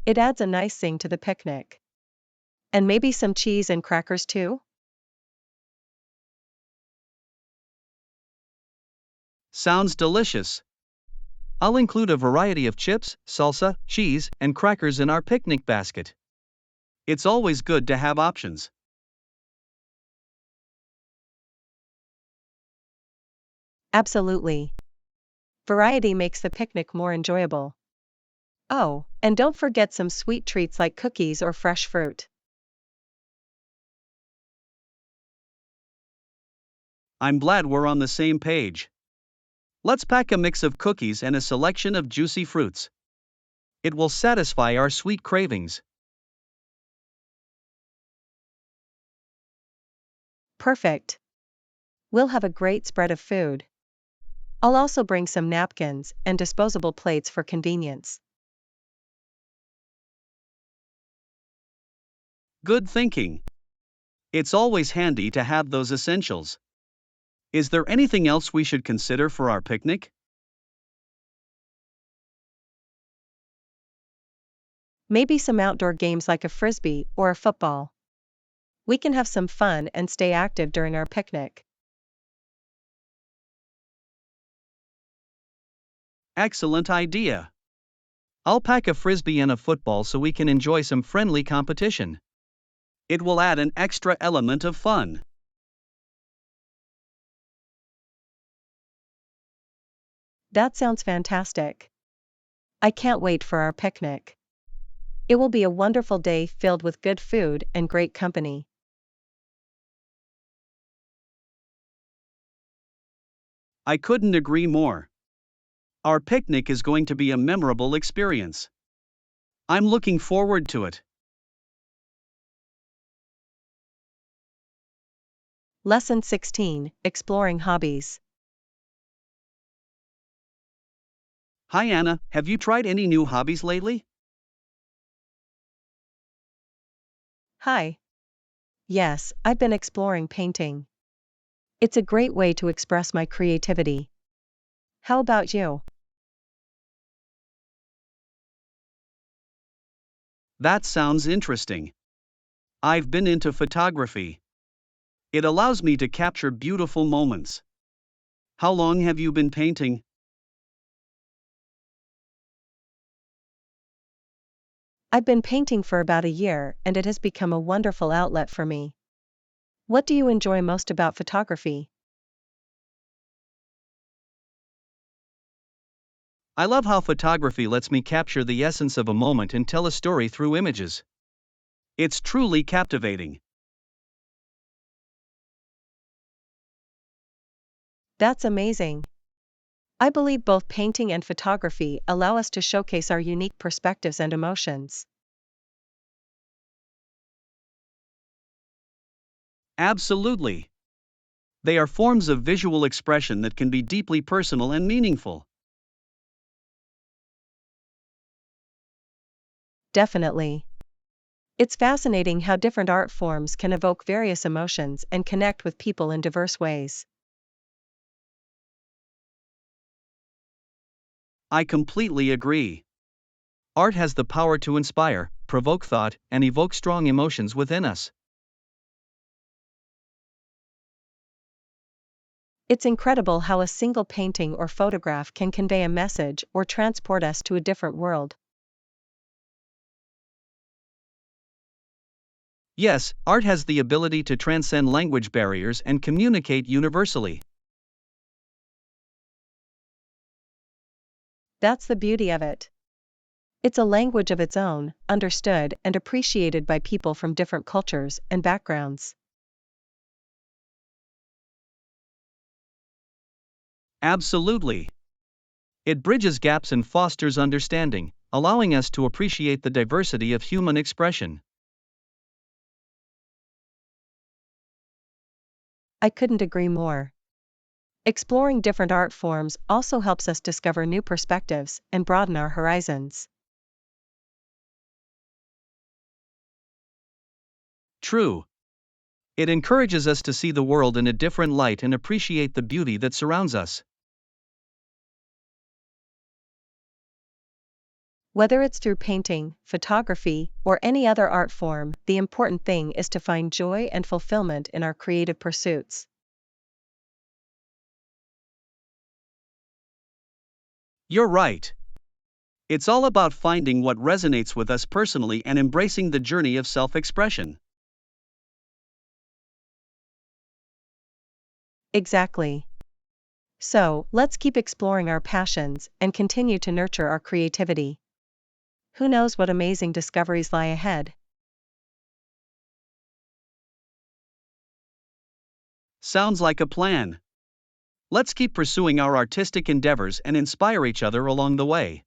It adds a nice zing to the picnic. And maybe some cheese and crackers too? Sounds delicious. I'll include a variety of chips, salsa, cheese, and crackers in our picnic basket. It's always good to have options. Absolutely. Variety makes the picnic more enjoyable. Oh, and don't forget some sweet treats like cookies or fresh fruit. I'm glad we're on the same page. Let's pack a mix of cookies and a selection of juicy fruits. It will satisfy our sweet cravings. Perfect. We'll have a great spread of food. I'll also bring some napkins and disposable plates for convenience. Good thinking. It's always handy to have those essentials. Is there anything else we should consider for our picnic? Maybe some outdoor games like a frisbee or a football. We can have some fun and stay active during our picnic. Excellent idea. I'll pack a frisbee and a football so we can enjoy some friendly competition. It will add an extra element of fun. That sounds fantastic. I can't wait for our picnic. It will be a wonderful day filled with good food and great company. I couldn't agree more. Our picnic is going to be a memorable experience. I'm looking forward to it. Lesson 16, Exploring Hobbies. Hi Anna, have you tried any new hobbies lately? Hi. Yes, I've been exploring painting. It's a great way to express my creativity. How about you? That sounds interesting. I've been into photography. It allows me to capture beautiful moments. How long have you been painting? I've been painting for about a year and it has become a wonderful outlet for me. What do you enjoy most about photography? I love how photography lets me capture the essence of a moment and tell a story through images. It's truly captivating. That's amazing. I believe both painting and photography allow us to showcase our unique perspectives and emotions. Absolutely. They are forms of visual expression that can be deeply personal and meaningful. Definitely. It's fascinating how different art forms can evoke various emotions and connect with people in diverse ways. I completely agree. Art has the power to inspire, provoke thought, and evoke strong emotions within us. It's incredible how a single painting or photograph can convey a message or transport us to a different world. Yes, art has the ability to transcend language barriers and communicate universally. That's the beauty of it. It's a language of its own, understood and appreciated by people from different cultures and backgrounds. Absolutely. It bridges gaps and fosters understanding, allowing us to appreciate the diversity of human expression. I couldn't agree more. Exploring different art forms also helps us discover new perspectives and broaden our horizons. True. It encourages us to see the world in a different light and appreciate the beauty that surrounds us. Whether it's through painting, photography, or any other art form, the important thing is to find joy and fulfillment in our creative pursuits. You're right. It's all about finding what resonates with us personally and embracing the journey of self expression. Exactly. So, let's keep exploring our passions and continue to nurture our creativity. Who knows what amazing discoveries lie ahead? Sounds like a plan. Let's keep pursuing our artistic endeavors and inspire each other along the way.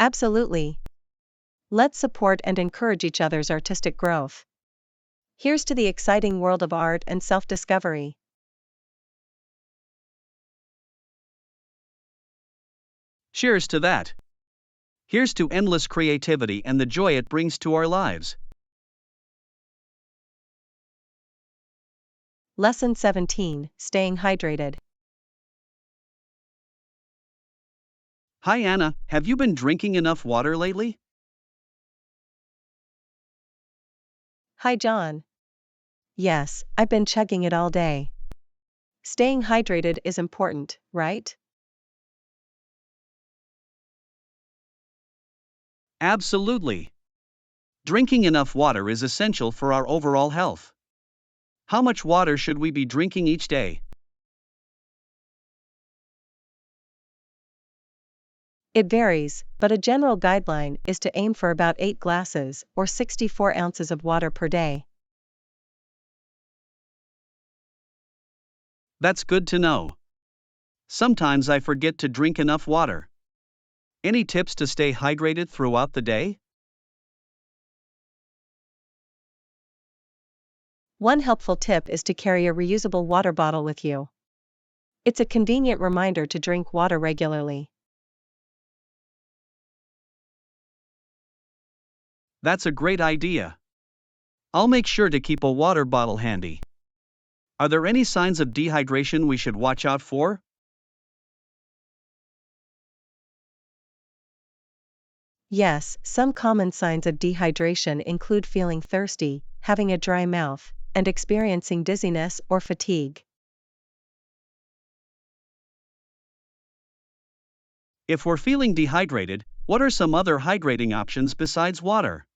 Absolutely. Let's support and encourage each other's artistic growth. Here's to the exciting world of art and self-discovery. Cheers to that. Here's to endless creativity and the joy it brings to our lives. Lesson 17, Staying Hydrated. Hi Anna, have you been drinking enough water lately? Hi John. Yes, I've been chugging it all day. Staying hydrated is important, right? Absolutely. Drinking enough water is essential for our overall health. How much water should we be drinking each day? It varies, but a general guideline is to aim for about 8 glasses or 64 ounces of water per day. That's good to know. Sometimes I forget to drink enough water. Any tips to stay hydrated throughout the day? One helpful tip is to carry a reusable water bottle with you. It's a convenient reminder to drink water regularly. That's a great idea. I'll make sure to keep a water bottle handy. Are there any signs of dehydration we should watch out for? Yes, some common signs of dehydration include feeling thirsty, having a dry mouth, and experiencing dizziness or fatigue. If we're feeling dehydrated, what are some other hydrating options besides water?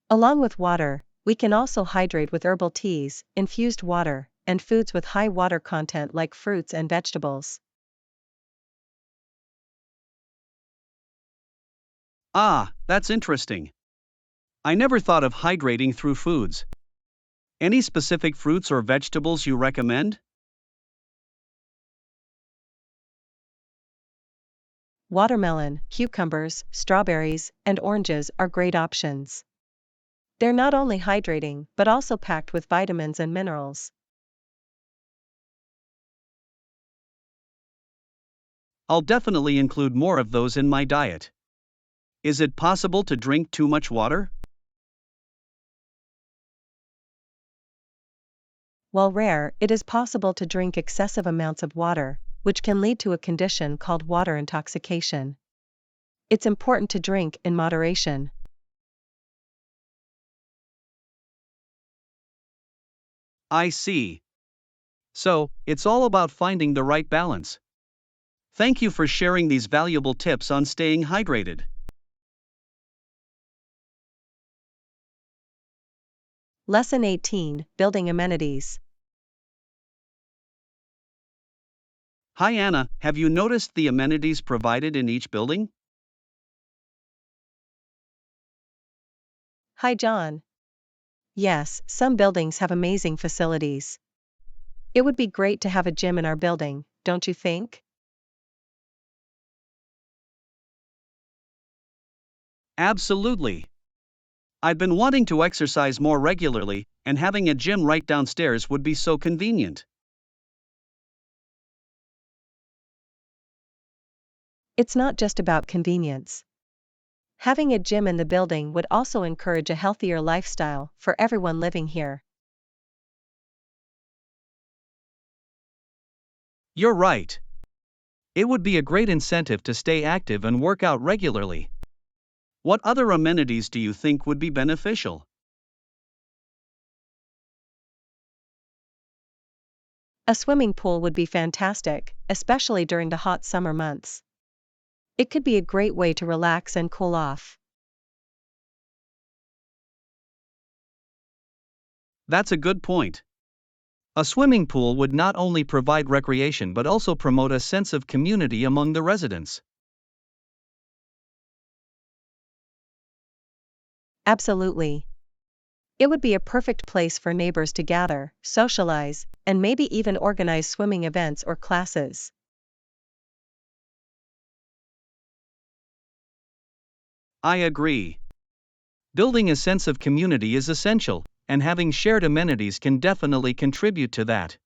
Along with water, we can also hydrate with herbal teas, infused water, and foods with high water content like fruits and vegetables. Ah, that's interesting. I never thought of hydrating through foods. Any specific fruits or vegetables you recommend? Watermelon, cucumbers, strawberries, and oranges are great options. They're not only hydrating but also packed with vitamins and minerals. I'll definitely include more of those in my diet. Is it possible to drink too much water? While rare, it is possible to drink excessive amounts of water, which can lead to a condition called water intoxication. It's important to drink in moderation. I see. So, it's all about finding the right balance. Thank you for sharing these valuable tips on staying hydrated. Lesson 18, Building Amenities. Hi Anna, have you noticed the amenities provided in each building? Hi John. Yes, some buildings have amazing facilities. It would be great to have a gym in our building, don't you think? Absolutely. I've been wanting to exercise more regularly, and having a gym right downstairs would be so convenient. It's not just about convenience. Having a gym in the building would also encourage a healthier lifestyle for everyone living here. You're right. It would be a great incentive to stay active and work out regularly. What other amenities do you think would be beneficial? A swimming pool would be fantastic, especially during the hot summer months. It could be a great way to relax and cool off. That's a good point. A swimming pool would not only provide recreation but also promote a sense of community among the residents. Absolutely. It would be a perfect place for neighbors to gather, socialize, and maybe even organize swimming events or classes. I agree. Building a sense of community is essential, and having shared amenities can definitely contribute to that.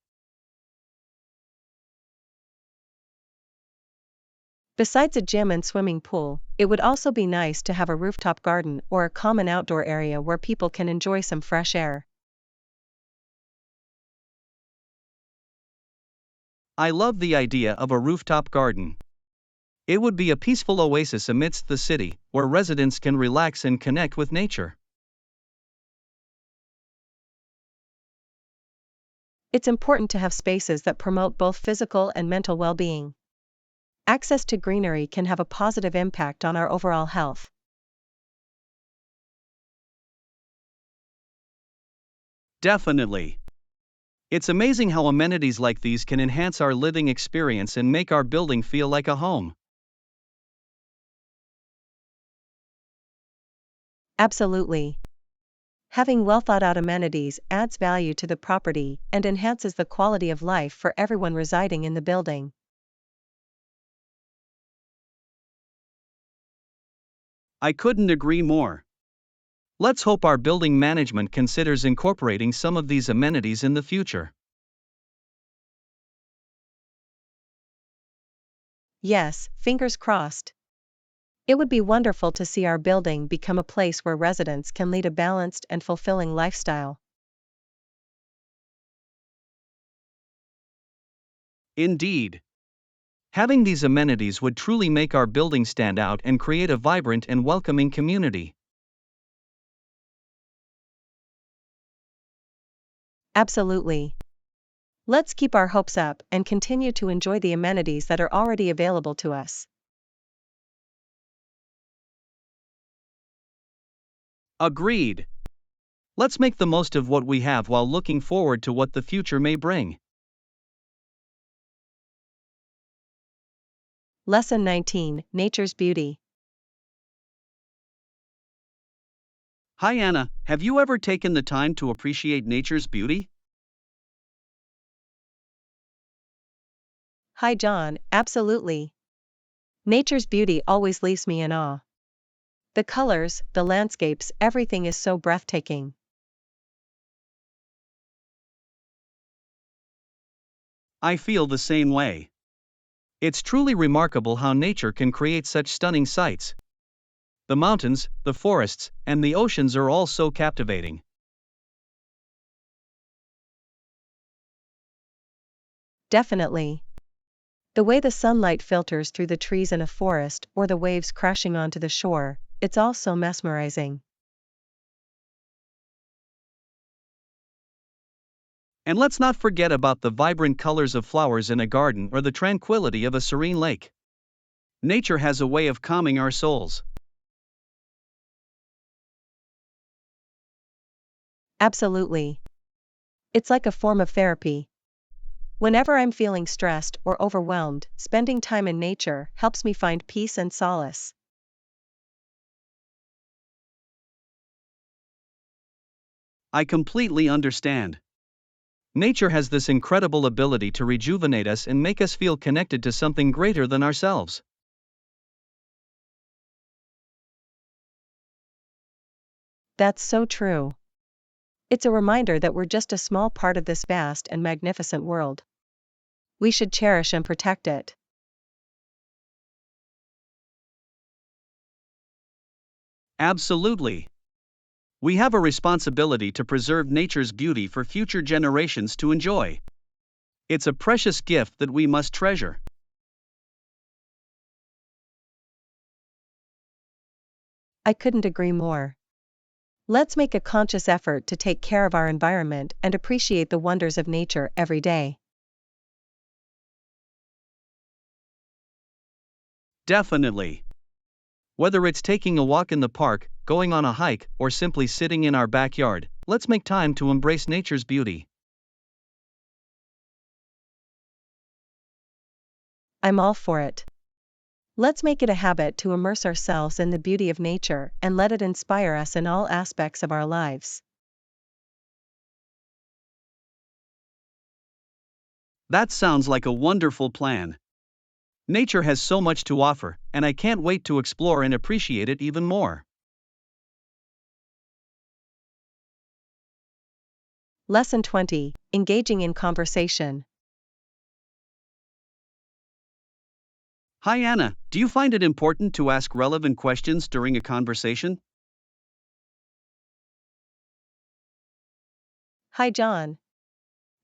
Besides a gym and swimming pool, it would also be nice to have a rooftop garden or a common outdoor area where people can enjoy some fresh air. I love the idea of a rooftop garden. It would be a peaceful oasis amidst the city, where residents can relax and connect with nature. It's important to have spaces that promote both physical and mental well-being. Access to greenery can have a positive impact on our overall health. Definitely. It's amazing how amenities like these can enhance our living experience and make our building feel like a home. Absolutely. Having well-thought-out amenities adds value to the property and enhances the quality of life for everyone residing in the building. I couldn't agree more. Let's hope our building management considers incorporating some of these amenities in the future. Yes, fingers crossed. It would be wonderful to see our building become a place where residents can lead a balanced and fulfilling lifestyle. Indeed. Having these amenities would truly make our building stand out and create a vibrant and welcoming community. Absolutely. Let's keep our hopes up and continue to enjoy the amenities that are already available to us. Agreed. Let's make the most of what we have while looking forward to what the future may bring. Lesson 19: Nature's Beauty. Hi Anna, have you ever taken the time to appreciate nature's beauty? Hi John, absolutely. Nature's beauty always leaves me in awe. The colors, the landscapes, everything is so breathtaking. I feel the same way. It's truly remarkable how nature can create such stunning sights. The mountains, the forests, and the oceans are all so captivating. Definitely. The way the sunlight filters through the trees in a forest or the waves crashing onto the shore, it's all so mesmerizing. And let's not forget about the vibrant colors of flowers in a garden or the tranquility of a serene lake. Nature has a way of calming our souls. Absolutely. It's like a form of therapy. Whenever I'm feeling stressed or overwhelmed, spending time in nature helps me find peace and solace. I completely understand. Nature has this incredible ability to rejuvenate us and make us feel connected to something greater than ourselves. That's so true. It's a reminder that we're just a small part of this vast and magnificent world. We should cherish and protect it. Absolutely. We have a responsibility to preserve nature's beauty for future generations to enjoy. It's a precious gift that we must treasure. I couldn't agree more. Let's make a conscious effort to take care of our environment and appreciate the wonders of nature every day. Definitely. Whether it's taking a walk in the park, going on a hike, or simply sitting in our backyard, let's make time to embrace nature's beauty. I'm all for it. Let's make it a habit to immerse ourselves in the beauty of nature and let it inspire us in all aspects of our lives. That sounds like a wonderful plan. Nature has so much to offer, and I can't wait to explore and appreciate it even more. Lesson 20: Engaging in Conversation. Hi Anna, do you find it important to ask relevant questions during a conversation? Hi, John.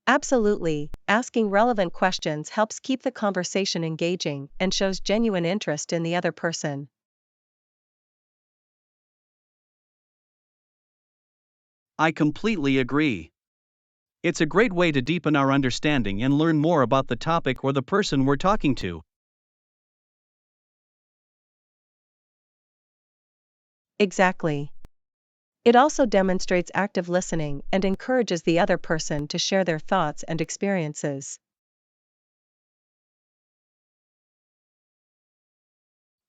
Absolutely, asking relevant questions helps keep the conversation engaging and shows genuine interest in the other person. I completely agree. It's a great way to deepen our understanding and learn more about the topic or the person we're talking to. Exactly. It also demonstrates active listening and encourages the other person to share their thoughts and experiences.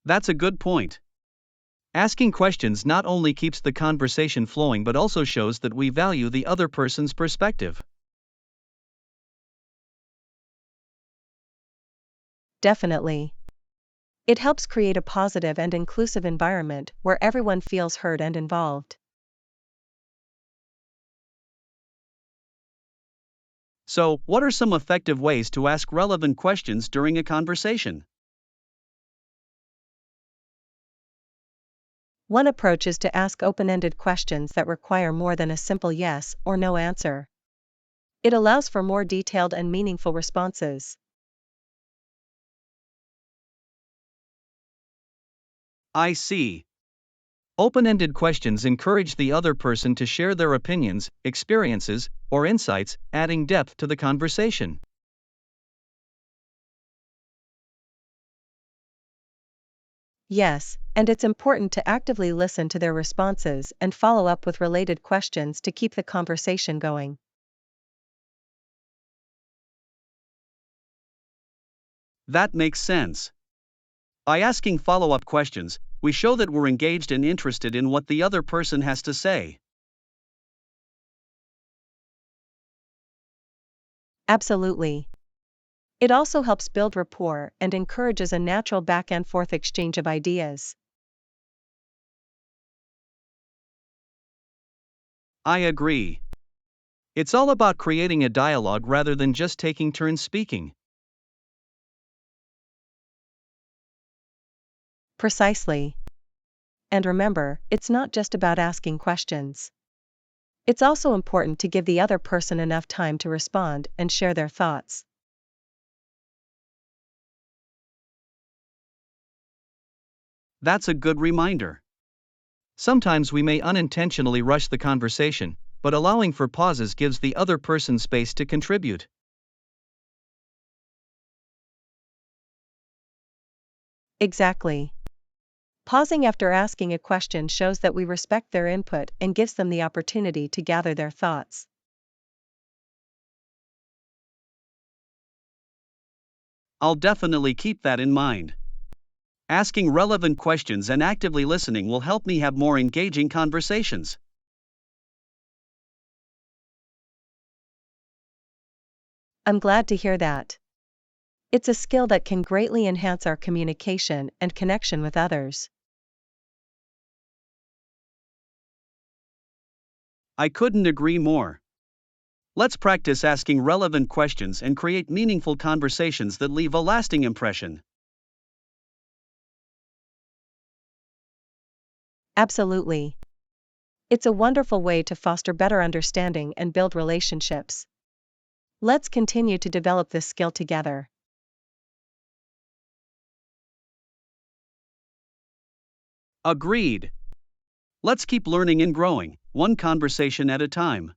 That's a good point. Asking questions not only keeps the conversation flowing but also shows that we value the other person's perspective. Definitely. It helps create a positive and inclusive environment where everyone feels heard and involved. So, what are some effective ways to ask relevant questions during a conversation? One approach is to ask open-ended questions that require more than a simple yes or no answer. It allows for more detailed and meaningful responses. I see. Open ended questions encourage the other person to share their opinions, experiences, or insights, adding depth to the conversation. Yes, and it's important to actively listen to their responses and follow up with related questions to keep the conversation going. That makes sense. By asking follow up questions, we show that we're engaged and interested in what the other person has to say. Absolutely. It also helps build rapport and encourages a natural back and forth exchange of ideas. I agree. It's all about creating a dialogue rather than just taking turns speaking. Precisely. And remember, it's not just about asking questions. It's also important to give the other person enough time to respond and share their thoughts. That's a good reminder. Sometimes we may unintentionally rush the conversation, but allowing for pauses gives the other person space to contribute. Exactly. Pausing after asking a question shows that we respect their input and gives them the opportunity to gather their thoughts. I'll definitely keep that in mind. Asking relevant questions and actively listening will help me have more engaging conversations. I'm glad to hear that. It's a skill that can greatly enhance our communication and connection with others. I couldn't agree more. Let's practice asking relevant questions and create meaningful conversations that leave a lasting impression. Absolutely. It's a wonderful way to foster better understanding and build relationships. Let's continue to develop this skill together. Agreed. Let's keep learning and growing, one conversation at a time.